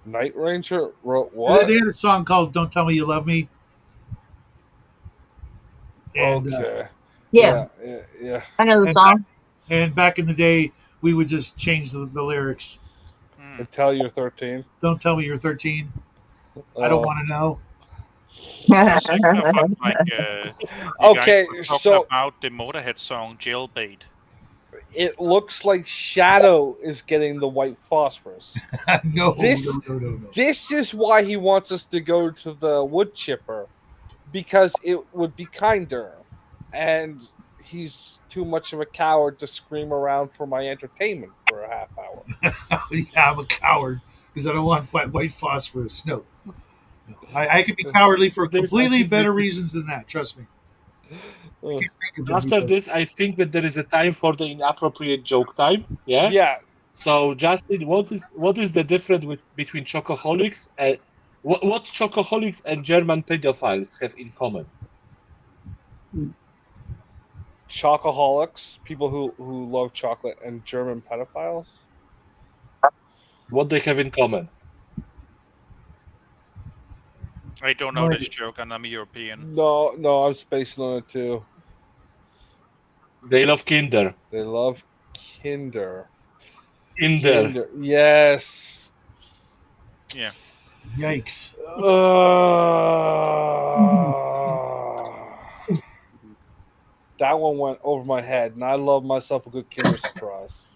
Night Ranger wrote what? They had a song called "Don't Tell Me You Love Me." And, Okay. Yeah, Yeah. I know the and song. and back in the day, we would just change the lyrics. Until you're 13. Don't tell me you're 13. I don't want to know. I was thinking of like, you Okay, guys were talking so about the Motorhead song "Jailbait." it looks like Shadow is getting the white phosphorus. No. This is why he wants us to go to the wood chipper, because it would be kinder, and he's too much of a coward to scream around for my entertainment for a half hour. Yeah, I'm a coward because I don't want white phosphorus. No. I could be cowardly for completely better reasons than that. Trust me. After this, I think that there is a time for the inappropriate joke time. Yeah. Yeah. So, Justin, what is the difference between chocoholics and what chocoholics and German pedophiles have in common? Chocoholics, people who love chocolate, and German pedophiles. What they have in common? I don't know this joke, and I'm European. No, I'm spacing on it too. They love Kinder. They love Kinder. Kinder. Yes. Yeah. Yikes. That one went over my head, and I love myself a good Kinder Surprise.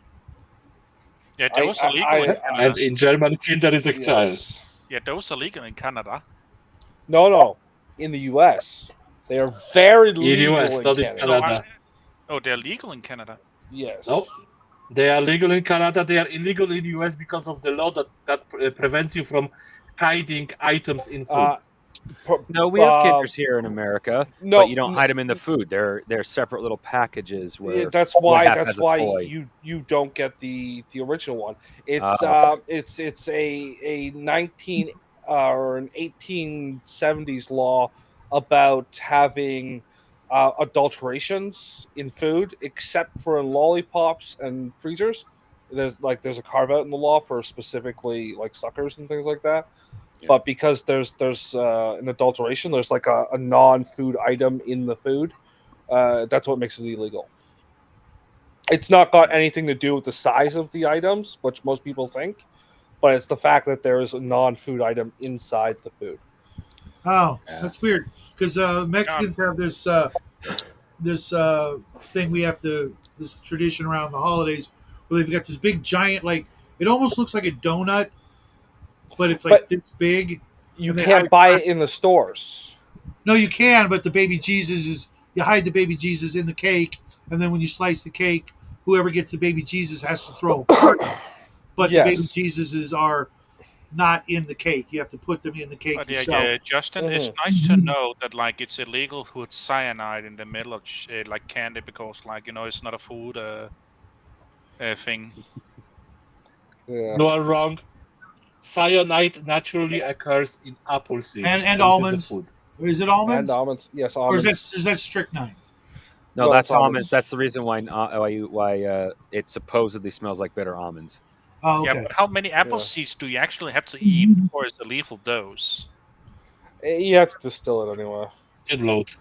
Yeah, those are legal in Canada. And in German, Kinder is a child. Yeah, those are legal in Canada. No. In the U.S. They are very legal in US, in not Canada. in Canada. They're legal in Canada. Yes. Nope. They are legal in Canada. They are illegal in the US because of the law that prevents you from hiding items in food. No, we have Kinders here in America, but you don't hide them in the food. They're separate little packages where that's why you don't get the original one. It's a 19 or an 1870s law about having adulterations in food, except for in lollipops and freezers. There's a carve out in the law for specifically like suckers and things like that. Yeah. But because there's an adulteration, there's like a non-food item in the food. That's what makes it illegal. It's not got anything to do with the size of the items, which most people think, but it's the fact that there is a non-food item inside the food. Oh, that's weird. Because Mexicans have this thing this tradition around the holidays where they've got this big giant, like it almost looks like a donut, but it's like this big. You can't buy it in the stores. No, you can, but the baby Jesus you hide the baby Jesus in the cake, and then when you slice the cake, whoever gets the baby Jesus has to throw a party. But the baby Jesuses are not in the cake. You have to put them in the cake yourself. Yeah, Justin, it's nice to know that like it's illegal to put cyanide in the middle of like candy because it's not a food thing. Yeah. You are wrong. cyanide naturally occurs in apple seeds. And so it is a almonds. food. Is it And almonds? almonds. Yes, Or almonds. is that strychnine? No, No, that's it's almonds. almonds. That's the reason why it supposedly smells like bitter almonds. Oh, okay. Yeah, but how many apple Yeah. seeds do you actually have to eat before it's a lethal dose? You have to distill it anyway. Good load.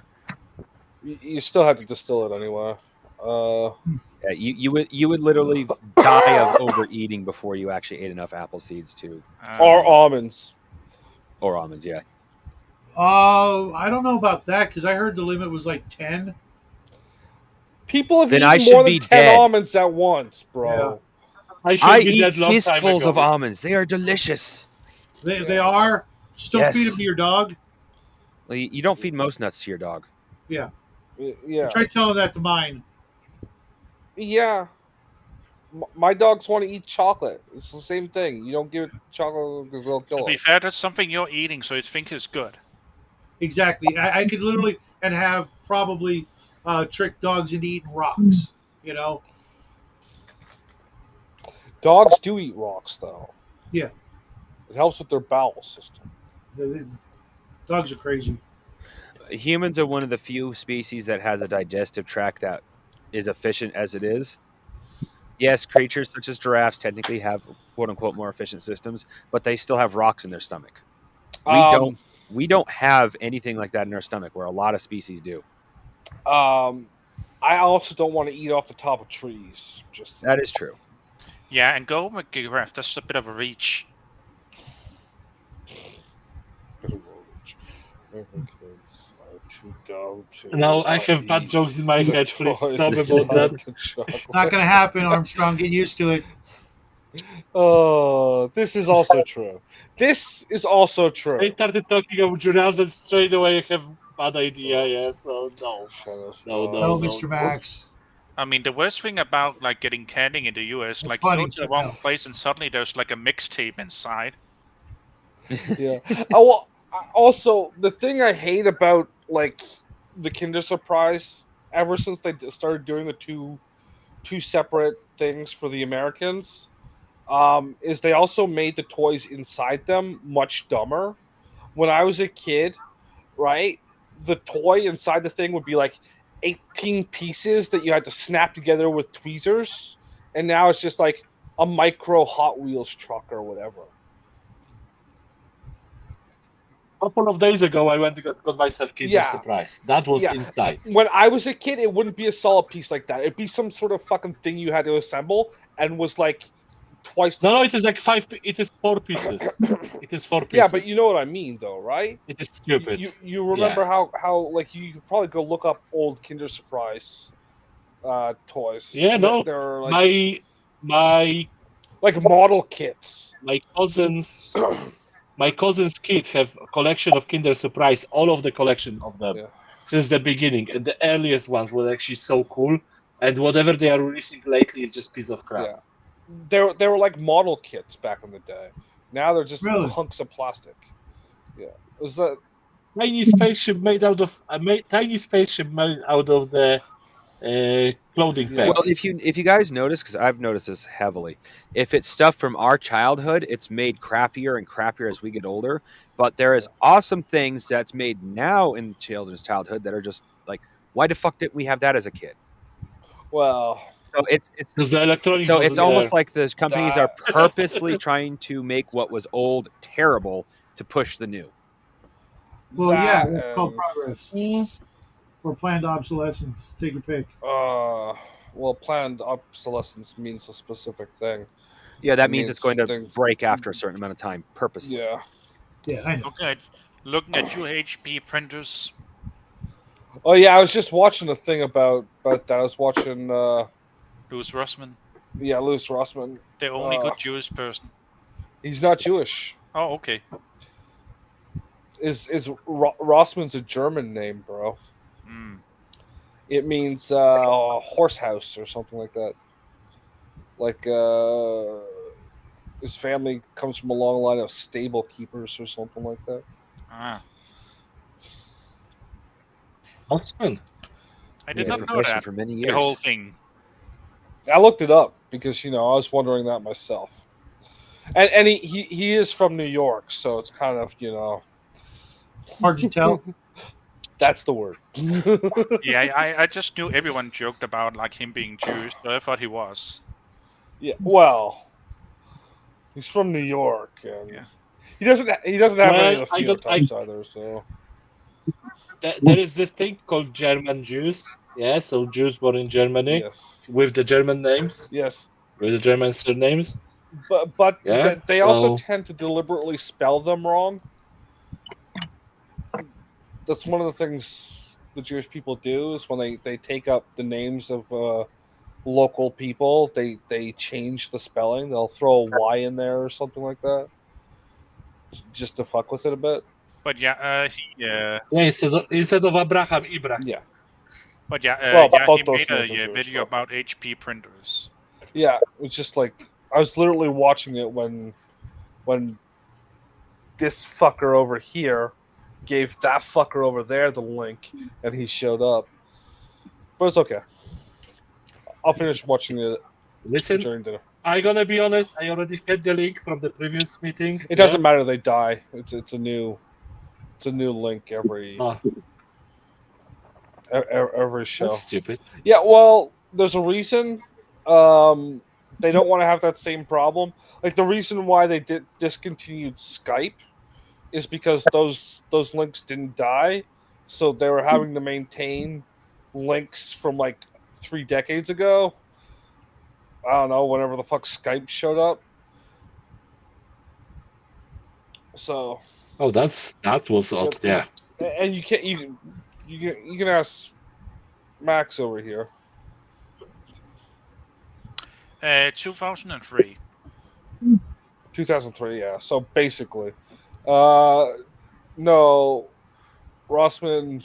You still have to distill it anyway. Yeah, you would literally die of overeating before you actually ate enough apple seeds to Or almonds. or almonds. Yeah, I don't know about that because I heard the limit was like 10. People have Then I eaten should more than be 10 dead. almonds at once, bro. I should I be eat dead long time fistfuls ago. of almonds. They are delicious. They are. Still feed Yes. them to your dog. Well, you don't feed most nuts to your dog. Yeah. Yeah. Try telling that to mine. Yeah. My dogs want to eat chocolate. It's the same thing. You don't give it chocolate because they'll To kill be it. fair, that's something you're eating, so it think it's good. Exactly. I could literally and have probably tricked dogs into eating rocks. You know. Dogs do eat rocks, though. Yeah. It helps with their bowel system. Dogs are crazy. Humans are one of the few species that has a digestive tract that is efficient as it is. Yes, creatures such as giraffes technically have quote unquote more efficient systems, but they still have rocks in their stomach. We don't have anything like that in our stomach where a lot of species do. I also don't want to eat off the top of trees. Just That is true. Yeah, and go with giraffe, that's a bit of a reach. kids are too dumb to. Now I have bad jokes in my head. Please stop about that. Not going to happen, Armstrong. Get used to it. Oh, this is also true. This is also true. I started talking about giraffes and straight away I have bad idea. Yeah, so no, No, Mr. Max. I mean, the worst thing about like getting canning in the US, That's like funny, you go to the but wrong no. place and suddenly there's like a mixtape inside. Yeah. Oh, well, also the thing I hate about like the Kinder Surprise, ever since they started doing the two separate things for the Americans, is they also made the toys inside them much dumber. When I was a kid, right, the toy inside the thing would be like 18 pieces that you had to snap together with tweezers, and now it's just like a micro Hot Wheels truck or whatever. A couple of days ago, I went to got myself Kinder Surprise. That was inside. When I was a kid, it wouldn't be a solid piece like that. It'd be some sort of fucking thing you had to assemble, and was like twice. No, it is like 5. It is 4 pieces. It is 4 pieces. Yeah, but you know what I mean, though, right? It is stupid. You remember how like you could probably go look up old Kinder Surprise toys. Yeah, no, they're like, my like model kits. My cousin's kids have a collection of Kinder Surprise, all of the collection of them since the beginning, and the earliest ones were actually so cool. And whatever they are releasing lately is just piece of crap. Yeah. They were like model kits back in the day. Now they're just hunks of plastic. Yeah, was that tiny spaceship made out of the clothing pegs. Well, if you guys notice, because I've noticed this heavily, if it's stuff from our childhood, it's made crappier and crappier as we get older. But there is awesome things that's made now in children's childhood that are just like, why the fuck didn't we have that as a kid? Well, so it's the electronics. So it's almost like the companies are purposely trying to make what was old terrible to push the new. Well, yeah, it's called progress. Or planned obsolescence. Take your pick. Well, planned obsolescence means a specific thing. Yeah, that means it's going to break after a certain amount of time, purposely. Yeah, I know. Looking at your HP printers. Oh yeah, I was just watching a thing about that. I was watching Louis Rossmann. Yeah, Louis Rossmann. The only good Jewish person. He's not Jewish. Oh, okay. Rossmann's a German name, bro. It means horse house or something like that. Like his family comes from a long line of stable keepers or something like that. Awesome. I did not know that for many years. The whole thing. I looked it up because I was wondering that myself. And he is from New York, so it's kind of Hard to tell. that's the word. Yeah, I just knew everyone joked about like him being Jewish, so I thought he was. Yeah, well, he's from New York, and Yeah. he doesn't have any of Well, the phenotypes either. So there is this thing called German Jews. Yeah, so Jews born in Germany yes, with the German names, yes, with the German surnames. but Yeah, they also so tend to deliberately spell them wrong. That's one of the things the Jewish people do is when they take up the names of local people, they change the spelling. They'll throw a Y in there or something like that, just to fuck with it a bit. But yeah, yeah, instead of Abraham, Ibrahim. Yeah. yeah, Both he those made names are Jewish, video though. about HP printers. Yeah, it was just like I was literally watching it when this fucker over here gave that fucker over there the link, and he showed up. But it's okay. I'll finish watching it Listen, during dinner. I'm gonna be honest. I already had the link from the previous meeting. It doesn't matter; they die. It's a new link every show. That's stupid. Yeah, well, there's a reason. They don't want to have that same problem. Like the reason why they discontinued Skype is because those links didn't die, so they were having to maintain links from like 3 decades ago. I don't know, whenever the fuck Skype showed up. So. Oh, that was odd. Yeah. And you can't you can ask Max over here. 2003. 2003, yeah. So basically, no, Rossman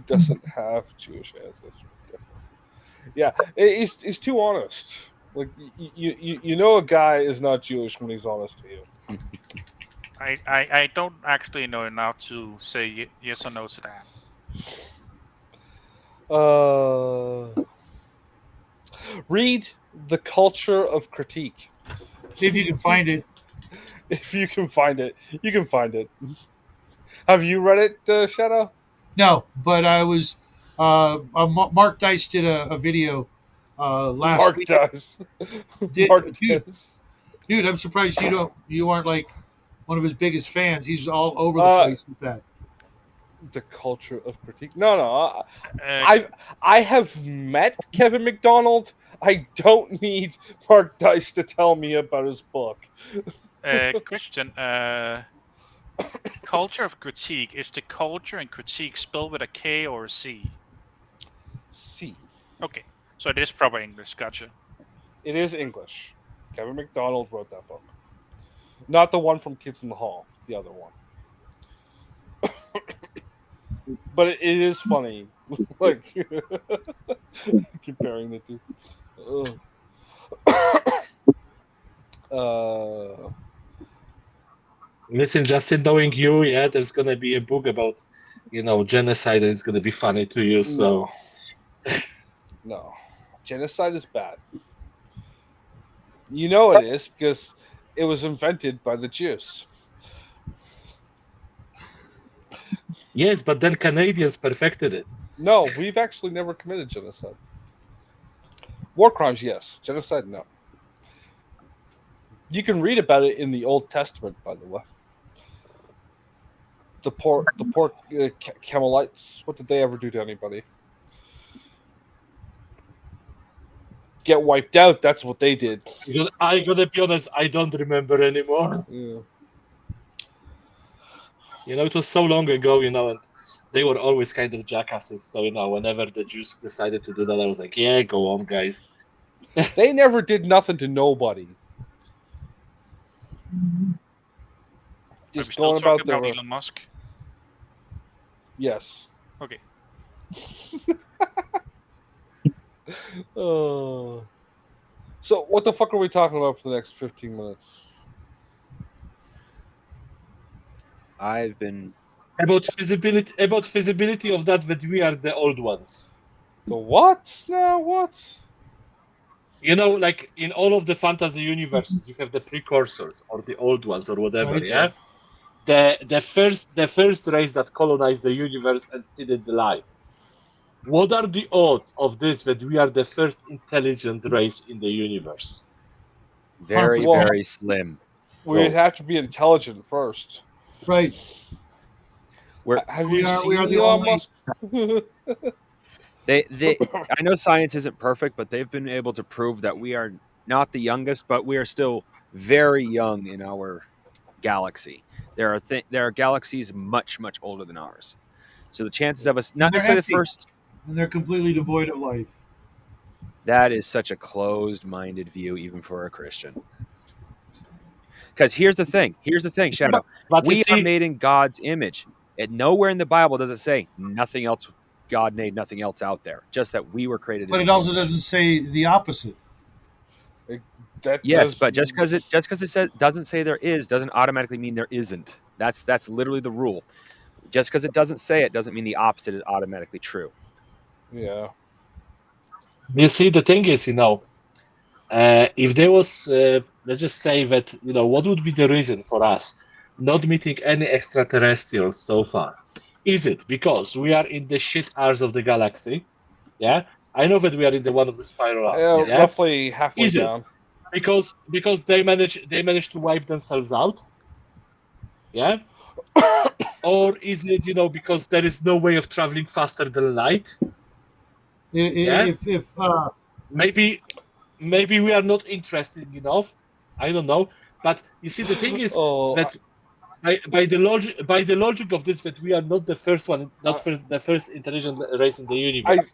doesn't have Jewish ancestry. Yeah, he's too honest. Like you know, a guy is not Jewish when he's honest to you. I don't actually know enough to say yes or no to that. Read The Culture of Critique. If you can find it. If you can find it, you can find it. Have you read it, Shadow? No, but I was. Mark Dice did a video last Mark week. does. Dude, I'm surprised you aren't like one of his biggest fans. He's all over the place with that. The Culture of Critique. No. I have met Kevin McDonald. I don't need Mark Dice to tell me about his book. Question. Culture of Critique, is the culture and critique spelled with a K or a C? C. Okay, so it is proper English. Gotcha. It is English. Kevin McDonald wrote that book. Not the one from Kids in the Hall, the other one. But it is funny, like comparing the two. Listen, Justin, knowing you, yeah, there's gonna be a book about, genocide, and it's gonna be funny to you. So, no, genocide is bad. You know it is because it was invented by the Jews. Yes, but then Canadians perfected it. No, we've actually never committed genocide. War crimes, yes. Genocide, no. You can read about it in the Old Testament, by the way. The poor Camelites. What did they ever do to anybody? Get wiped out. That's what they did. I gotta be honest. I don't remember anymore. Yeah. It was so long ago, and they were always kind of jackasses. So, whenever the Jews decided to do that, I was like, yeah, go on, guys. They never did nothing to nobody. Just going about Elon Musk. Yes. Okay. So what the fuck are we talking about for the next 15 minutes? I've been about feasibility of that we are the old ones. The what? No, what? You know, like in all of the fantasy universes, you have the precursors or the old ones or whatever. Right. Yeah. The first race that colonized the universe and hid the light. What are the odds of this that we are the first intelligent race in the universe? Very, Well, very slim. we'd So have to be intelligent first. Right. We're Have We you are seen the Elon only. Musk? they I know science isn't perfect, but they've been able to prove that we are not the youngest, but we are still very young in our galaxy. There are galaxies much, much older than ours. So the chances of us And not they're necessarily the empty. first, And they're completely devoid of life. that is such a closed-minded view even for a Christian. Because here's the thing, Shadow. but you We are see, made in God's image. And nowhere in the Bible does it say nothing else, God made nothing else out there, just that we were created in But it his also image. doesn't say the opposite. That Yes, does. but just because it says doesn't say there is doesn't automatically mean there isn't. That's literally the rule. Just because it doesn't say it doesn't mean the opposite is automatically true. Yeah. the thing is, if there was, let's just say that, what would be the reason for us not meeting any extraterrestrials so far? Is it because we are in the shit hours of the galaxy? Yeah, I know that we are in the one of the spiral arms. Yeah, Roughly halfway is it down. because they managed to wipe themselves out? Yeah, or is it because there is no way of traveling faster than light? Yeah, If maybe we are not interesting enough. I don't know, but you see, the thing is Oh, that by the logic of this, that we are not the first one, not the first intelligent race in the universe.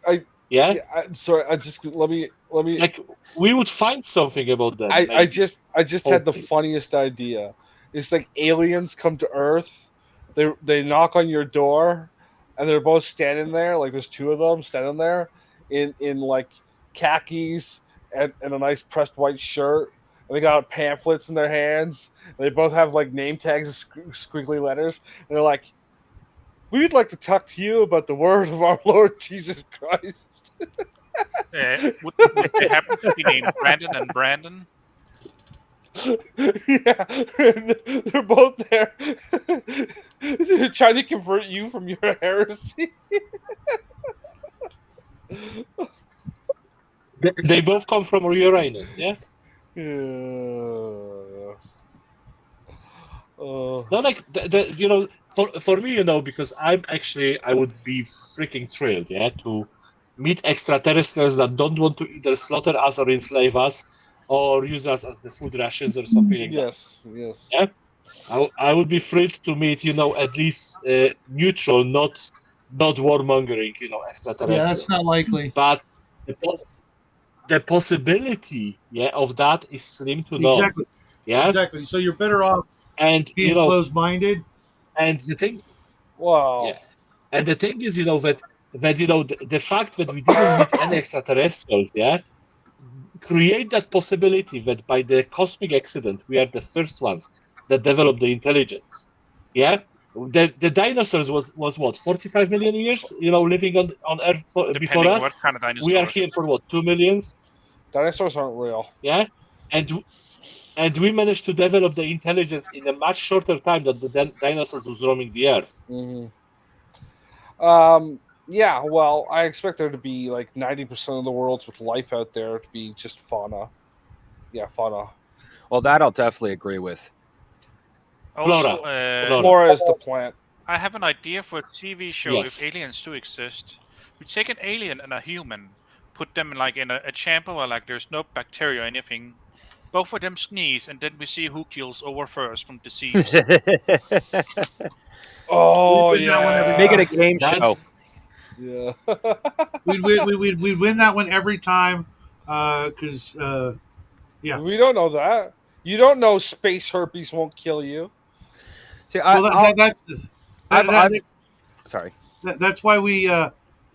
Yeah, yeah. Sorry. I just let me. like we would find something about them. I Maybe, just had the hopefully. funniest idea. It's like aliens come to Earth. They knock on your door, and they're both standing there. Like there's two of them standing there in like khakis and a nice pressed white shirt. And they got pamphlets in their hands. And they both have like name tags and squiggly letters. And they're like, "We'd like to talk to you about the word of our Lord Jesus Christ." Would they happen to be named Brandon and Brandon? Yeah, they're both there. They're trying to convert you from your heresy. They both come from Uranus. Yeah. Yeah. No, like for me, because I would be freaking thrilled, yeah, to meet extraterrestrials that don't want to either slaughter us or enslave us or use us as the food rations or something like that. Yes, yes. Yeah, I would be thrilled to meet, at least neutral, not warmongering, yeah, extraterrestrials. that's not likely. But the possibility, yeah, of that is slim to none. Exactly. Yeah, Exactly. So you're better off and being closed-minded. and the thing. Wow. Yeah. And the thing is, that the fact that we didn't meet any extraterrestrials, yeah, create that possibility that by the cosmic accident we are the first ones that developed the intelligence. Yeah. The dinosaurs was what, 45 million years, living on Earth before Depending us. what kind of dinosaur. We are here for what, 2 millions? Dinosaurs aren't real. Yeah. And we managed to develop the intelligence in a much shorter time than the dinosaurs was roaming the Earth. Mm-hmm. Yeah, well, I expect there to be like 90% of the worlds with life out there to be just fauna. Yeah, fauna. Well, that I'll definitely agree with. Also, Flora is the plant. I have an idea for a TV show Yes. if aliens do exist. We take an alien and a human, put them in a chamber where like there's no bacteria or anything. Both of them sneeze, and then we see who kills over first from disease. Oh, We'd win that one every yeah. Make it a game That's- show. Yeah. We'd win that one every time because yeah. We don't know that. You don't know space herpes won't kill you. See, sorry. That's why we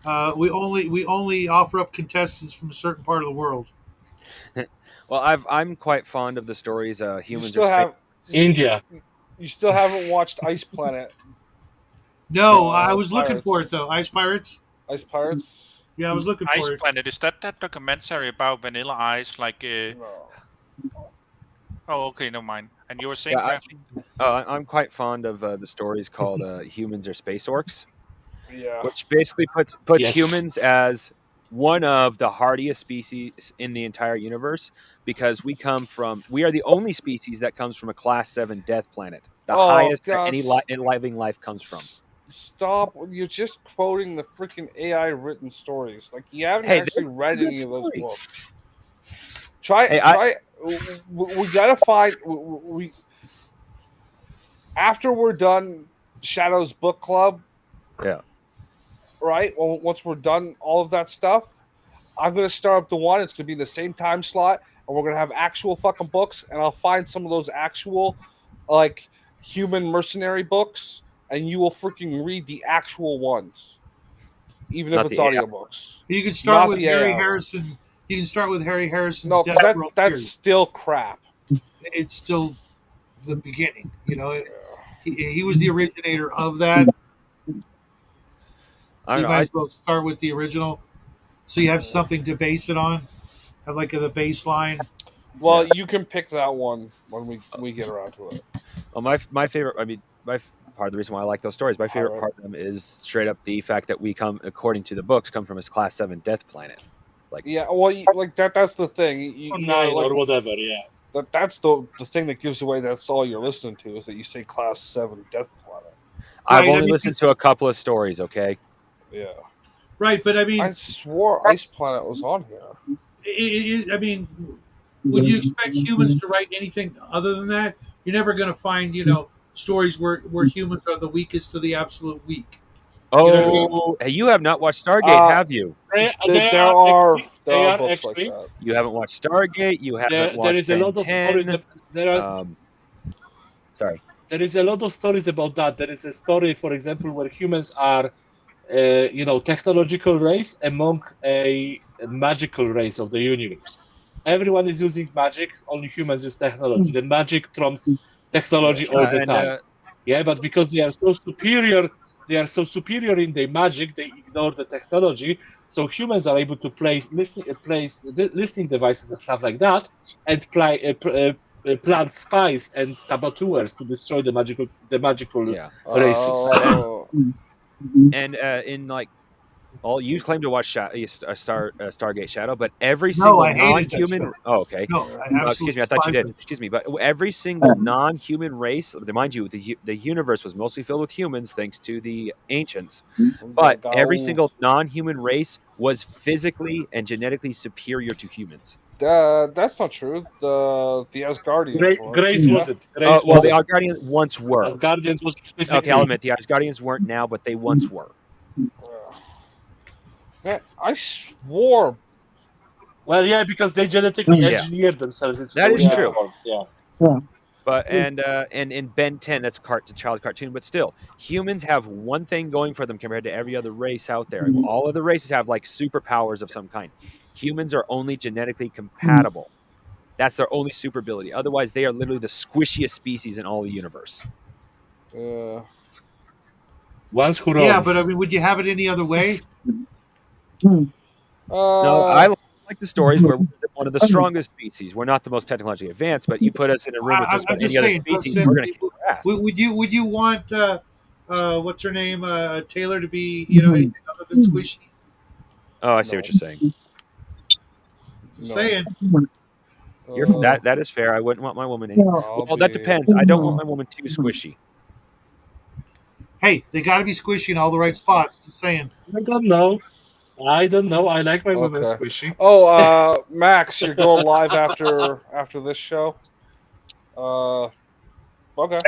only offer up contestants from a certain part of the world. Well, I'm quite fond of the stories. You Humans still are have India. You still haven't watched Ice Planet. No, I was looking Pirates. for it though. Ice Pirates. Ice Pirates. Yeah, I was looking Ice for it. Planet, is that documentary about Vanilla Ice? Like, No. oh, okay, no mind. And you were saying, Yeah, Crafty? I'm quite fond of the stories called "Humans Are Space Orcs," Yeah. which basically puts Yes. humans as one of the hardiest species in the entire universe because we are the only species that comes from a class 7 death planet, the Oh highest that God! any living life comes from. Stop! You're just quoting the freaking AI written stories. Like you haven't Hey, actually read good any of those stories. books. Try. Hey, We gotta find. We after we're done Shadow's book club. Yeah. Right. Well, once we're done all of that stuff, I'm gonna start up the one. It's gonna be the same time slot, and we're gonna have actual fucking books. And I'll find some of those actual, like human mercenary books, and you will freaking read the actual ones, even if Not it's the AI. audiobooks, You can start not with the Harry AI one. Harrison. You can start with Harry Harrison's No, because Death Row that's series. still crap. It's still the beginning. He was the originator of that. I So don't you know. might as well start with the original, so you have something to base it on. Have like the baseline. Well, Yeah. you can pick that one when we get around to it. Well, my favorite. I mean, part of the reason why I like those stories. My favorite Alright. part of them is straight up the fact that we come, according to the books, come from a class 7 death planet. Like, Yeah, well, like that's the thing. Or You know, 9 like or whatever. Yeah. that's the thing that gives away that's all you're listening to is that you say Class 7 Death Planet. I've Right. I only mean, listened to a couple of stories. Okay. Yeah, right. But I I mean, swore Ice Planet was on here. I mean, would you expect humans to write anything other than that? You're never going to find, stories where humans are the weakest of the absolute weak. You know what I mean? Oh, hey, you have not watched Stargate, Uh, have you? there They are are books like actually that. You haven't watched Stargate. You haven't there watched is a Ben lot of stories. 10. There are Sorry. there is a lot of stories about that. There is a story, for example, where humans are, technological race among a magical race of the universe. Everyone is using magic. Only humans use technology. The magic trumps technology Yes. all the And time. Yeah, but because they are so superior in their magic, they ignore the technology. So humans are able to place listening devices and stuff like that, and plant spies and saboteurs to destroy the magical yeah. races. Oh, And in like, well, you claim to watch Stargate Shadow, but every No, single I hated that non-human. show. Oh, okay. No, yeah. I Excuse absolutely me. I thought you despise did. it. Excuse me. But every single non-human race, mind you, the universe was mostly filled with humans, thanks to the ancients. But every single non-human race was physically and genetically superior to humans. That's not true. The Asgardians were. Grace wasn't. Oh, Grace well, the wasn't. Asgardians once were. Guardians was Okay, I'll physically. admit the Asgardians weren't now, but they once were. Man, I swore. Well, yeah, because they genetically Yeah, engineered themselves into the that is way they Yeah. true. formed. Yeah. But and in Ben 10, that's a child cartoon, but still, humans have one thing going for them compared to every other race out there. All other races have like superpowers of some kind. Humans are only genetically compatible. That's their only super ability. Otherwise, they are literally the squishiest species in all the universe. Uh, Once who Yeah, but I runs. mean, would you have it any other way? No, I uh, like the stories where we're one of the strongest species. We're not the most technologically advanced, but you put us in a room with just I'm about any just other saying. species, we're going to kick your ass. Would you want what's her name, Taylor, to be anything other than squishy? Oh, I see what no, you're saying. Just no. saying. That is fair. I wouldn't want my woman any. I'll Well, that be. depends. I don't want my woman too squishy. Hey, they got to be squishy in all the right spots. Just saying. I don't know. I don't know. I like my women Okay. squishy. Oh, Max, you're going live after this show. Okay.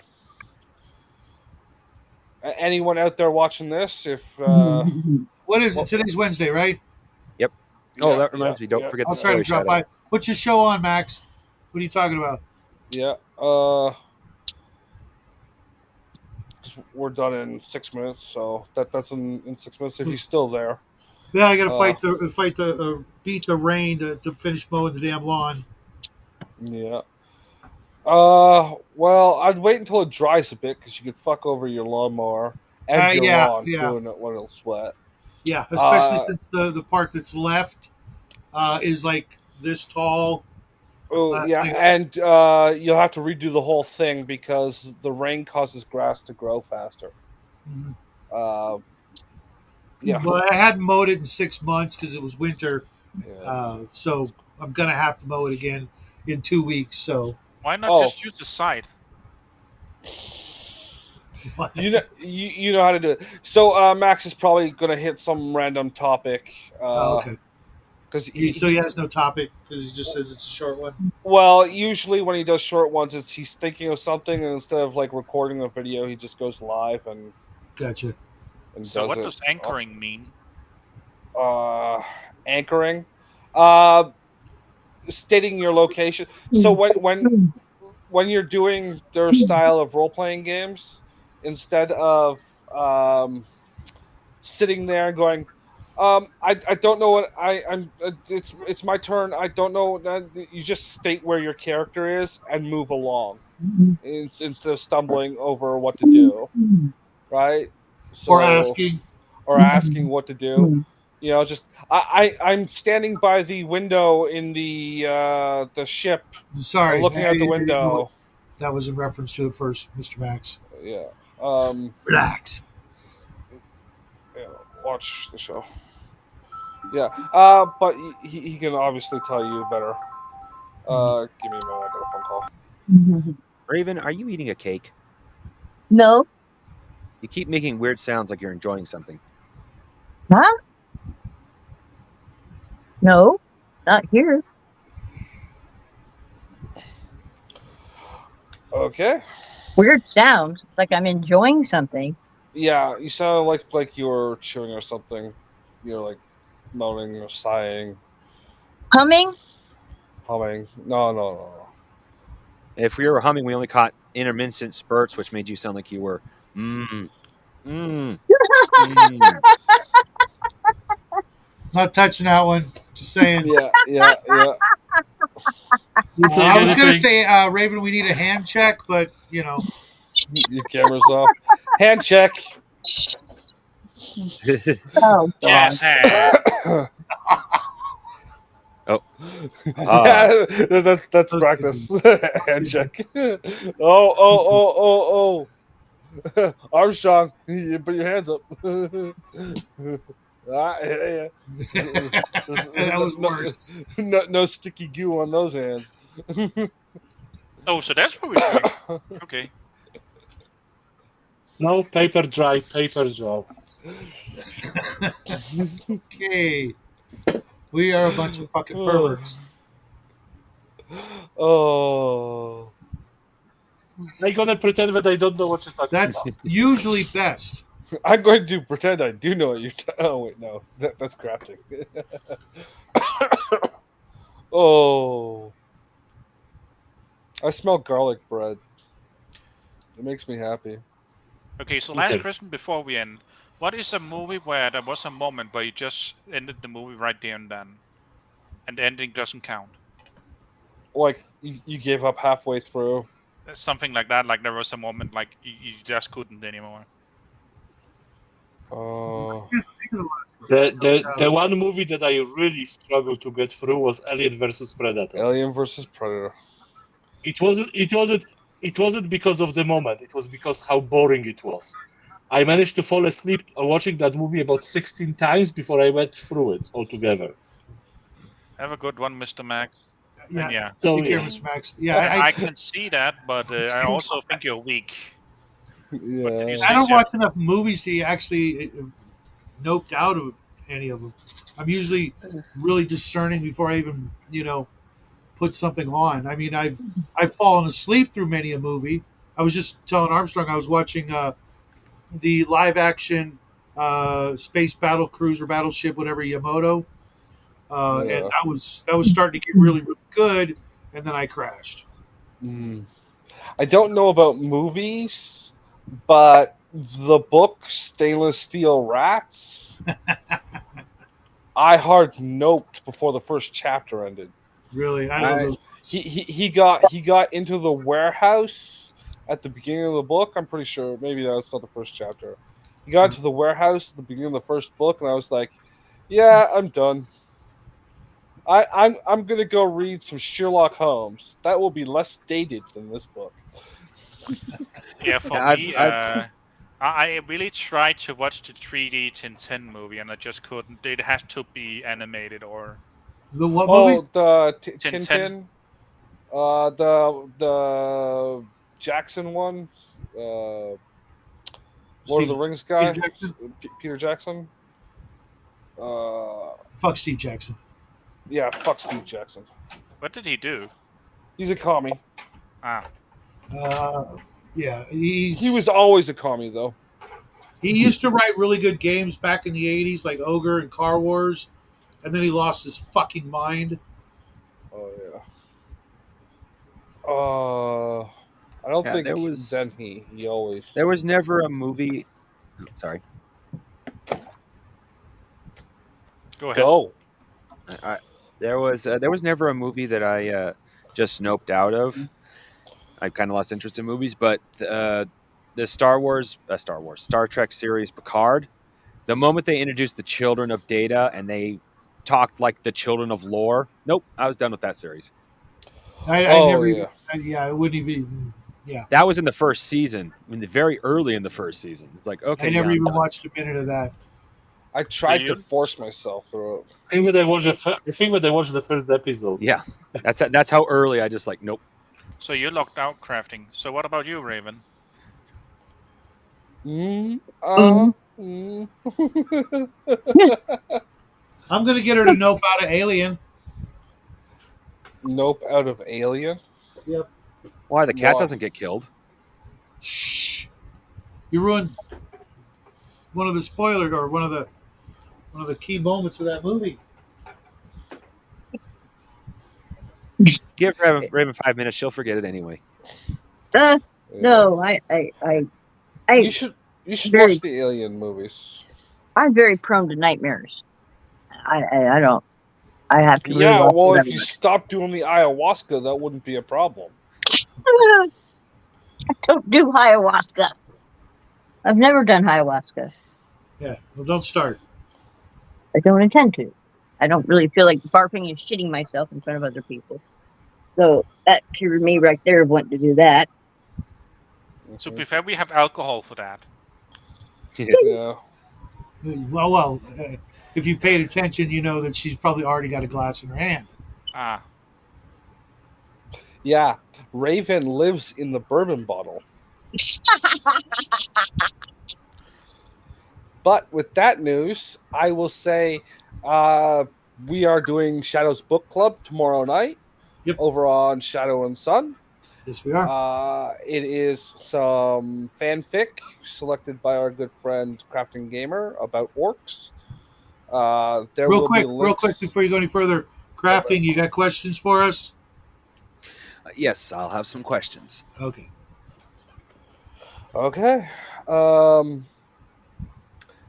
Anyone out there watching this? If What is it? well, Today's Wednesday, right? Yep. Oh, that reminds me. Don't forget I'll the try to story drop shadow. by. What's your show on, Max? What are you talking about? yeah. 'Cause we're done in 6 minutes, so that's in 6 minutes. If he's still there. Yeah, I got to Uh, beat the rain to finish mowing the damn lawn. Yeah. Well, I'd wait until it dries a bit because you could fuck over your lawnmower and your Yeah, lawn yeah. doing it when it'll sweat. Yeah, especially since the part that's left is like this tall. Oh Last yeah, thing. and you'll have to redo the whole thing because the rain causes grass to grow faster. Mhm. Uh, yeah, But I hadn't mowed it in 6 months because it was winter, yeah. so I'm gonna have to mow it again in 2 weeks. So Why not Oh, just use the scythe? what? you know how to do it. So Max is probably gonna hit some random topic Oh, okay. because So he has no topic because he just says it's a short one. well, usually when he does short ones, it's he's thinking of something, and instead of like recording a video, he just goes live Gotcha. and So does what it. does anchoring mean? Uh, Anchoring, uh, stating your location. So when you're doing their style of role playing games, instead of um, sitting there and going, I don't know what I'm. It's my turn. I don't know. You just state where your character is and move along instead of stumbling over what to do, right? Or So asking. or asking what to do. You know, just I'm standing by the window in the ship, Sorry, looking out the window. that was in reference to it first, Mr. Max. Yeah. Um. Relax. Yeah, watch the show. Yeah. But he can obviously tell you better. Give me a minute. I got a phone call. Raven, are you eating a cake? No. You keep making weird sounds like you're enjoying something. Huh? No. Not here. Okay. Weird sound. Like I'm enjoying something. Yeah, you sound like you were chewing or something. You're like moaning or sighing, Humming? humming. No. If we were humming, we only caught intermittent spurts, which made you sound like you were mm, mm, mm. Not touching that one. Just saying. Yeah. I was gonna say, Raven, we need a hand check, but Your camera's off. Hand check. Oh God. Jazz hand. Oh, Yeah, that's Those practice. Hand check. Oh. Armstrong, you put your hands up. Yeah. that was worse. No sticky goo on those hands. Oh, so that's what we're doing. Okay. No, paper dry, paper dry. Okay, we are a bunch of fucking perverts. Oh. I'm gonna pretend that I don't know what you're talking That's about. usually best. I'm going to pretend I do know what you're. Oh wait, no, that's crafting. Oh, I smell garlic bread. It makes me happy. Okay, so last Okay. question before we end. What is a movie where there was a moment where you just ended the movie right there and then? And the ending doesn't count? Like you gave up halfway through. Something like that, like there was a moment like you just couldn't anymore. Oh. The one movie that I really struggled to get through was Alien versus Predator. Alien versus Predator. It wasn't because of the moment. It was because how boring it was. I managed to fall asleep watching that movie about 16 times before I went through it altogether. Have a good one, Mr. Max. Yeah. Yeah. So, Take care, yeah. Mr. Max. Yeah, I can see that, but I also think you're weak. What did you Yeah. I say, don't sir? watch enough movies to actually noped out of any of them. I'm usually really discerning before I even put something on. I mean, I've fallen asleep through many a movie. I was just telling Armstrong I was watching the live action space battle cruiser battleship, whatever Yamato, and Yeah. that was starting to get really really good, and then I crashed. Mm. I don't know about movies, but the book Stainless Steel Rats, I hard noped before the first chapter ended. Really, I love those. He got into the warehouse at the beginning of the book. I'm pretty sure maybe that's not the first chapter, He got into the warehouse at the beginning of the first book, and I was like, "Yeah, I'm done. I'm gonna go read some Sherlock Holmes. That will be less dated than this book." Yeah, for Yeah, me, I really tried to watch the 3D Tintin movie, and I just couldn't. It has to be animated or The what movie? Oh, the Tintin. Tintin, the Jackson ones, Lord of the Steve, Rings Peter guy, Jackson. Peter Jackson. Uh, Fuck Steve Jackson. yeah, fuck Steve Jackson. What did he do? He's a commie. Ah, Yeah, He was always a commie, though. he used to write really good games back in the '80s, like Ogre and Car Wars, and then he lost his fucking mind. Oh yeah. I don't yeah, think then he always there was never a movie. Oh, sorry, go ahead. go. there was never a movie that I just snoped out of. I kind of lost interest in movies, but the Star Trek series Picard. The moment they introduced the children of Data and they talked like the children of lore, nope, I was done with that series. I Oh never even. yeah. I wouldn't even. Yeah, That was in the first season, very early in the first season. It's like, I okay, yeah, never I'm even done. watched a minute of that. I tried to force myself through it. I think that I watched the first episode. Yeah, that's how early I just like, nope. So you locked out crafting. So what about you, Raven? Mm, Mhm. mm. I'm gonna get her to nope out of Alien. Nope, out of Alien. Yep. Why the cat Wow. doesn't get killed? Shh. You ruined one of the spoilers or one of the key moments of that movie. Give Raven 5 minutes; she'll forget it anyway. Yeah. No, I You should watch very, the Alien movies. I'm very prone to nightmares. I don't. I have to really Yeah, watch well, it if you stop doing the ayahuasca, that wouldn't be a problem. I don't do ayahuasca. I've never done ayahuasca. Yeah. Well, don't start. I don't intend to. I don't really feel like barfing and shitting myself in front of other people. So that cured me right there of wanting to do that. To Mhm. be fair, we have alcohol for that. Yeah. Well. If you paid attention, you know that she's probably already got a glass in her hand. Ah, Yeah. Raven lives in the bourbon bottle. But with that news, I will say we are doing Shadow's Book Club tomorrow night Yep. over on Shadow and Sun. Yes, we are. It is some fanfic selected by our good friend Crafting Gamer about orcs. There will be Real quick, links. before you go any further, crafting. You got questions for us? Yes, I'll have some questions. Okay. Okay.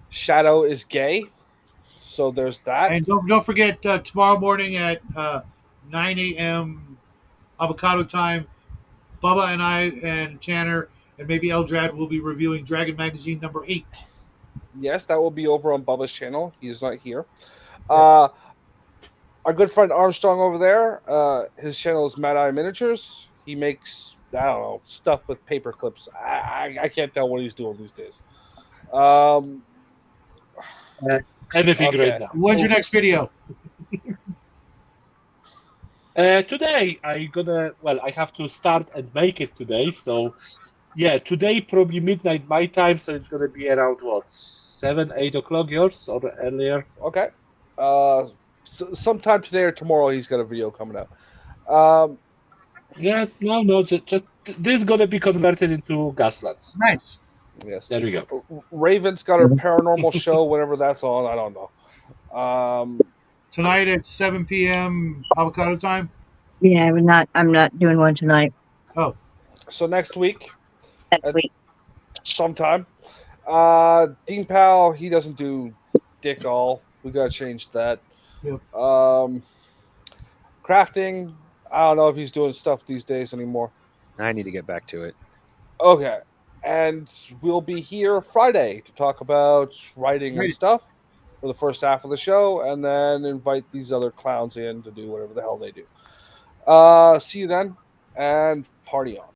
Shadow is gay, so there's that. And don't forget tomorrow morning at 9 a.m. avocado time. Bubba and I and Tanner and maybe Eldrad will be reviewing Dragon Magazine number 8. Yes, that will be over on Bubba's channel. He is not here. Yes. Our good friend Armstrong over there, his channel is Mad Eye Miniatures. He makes, I don't know, stuff with paper clips. I can't tell what he's doing these days. Anything Okay. right now. When's your next video? Today I have to start and make it today. So yeah, today probably midnight my time. So it's gonna be around what 7-8 o'clock yours or earlier. Okay. Sometime today or tomorrow, he's got a video coming out. Yeah, no, just this is gonna be converted into Gaslands. Nice. Yes. There we go. Raven's got her paranormal show whenever that's on. I don't know. Tonight at 7 p.m. avocado time. Yeah, I'm not doing one tonight. Oh, So next week, Next week. sometime. Dean Powell, he doesn't do dick all. We gotta change that. Yep. Crafting, I don't know if he's doing stuff these days anymore. I need to get back to it. Okay. And we'll be here Friday to talk about writing and stuff for the first half of the show, and then invite these other clowns in to do whatever the hell they do. See you then, and party on.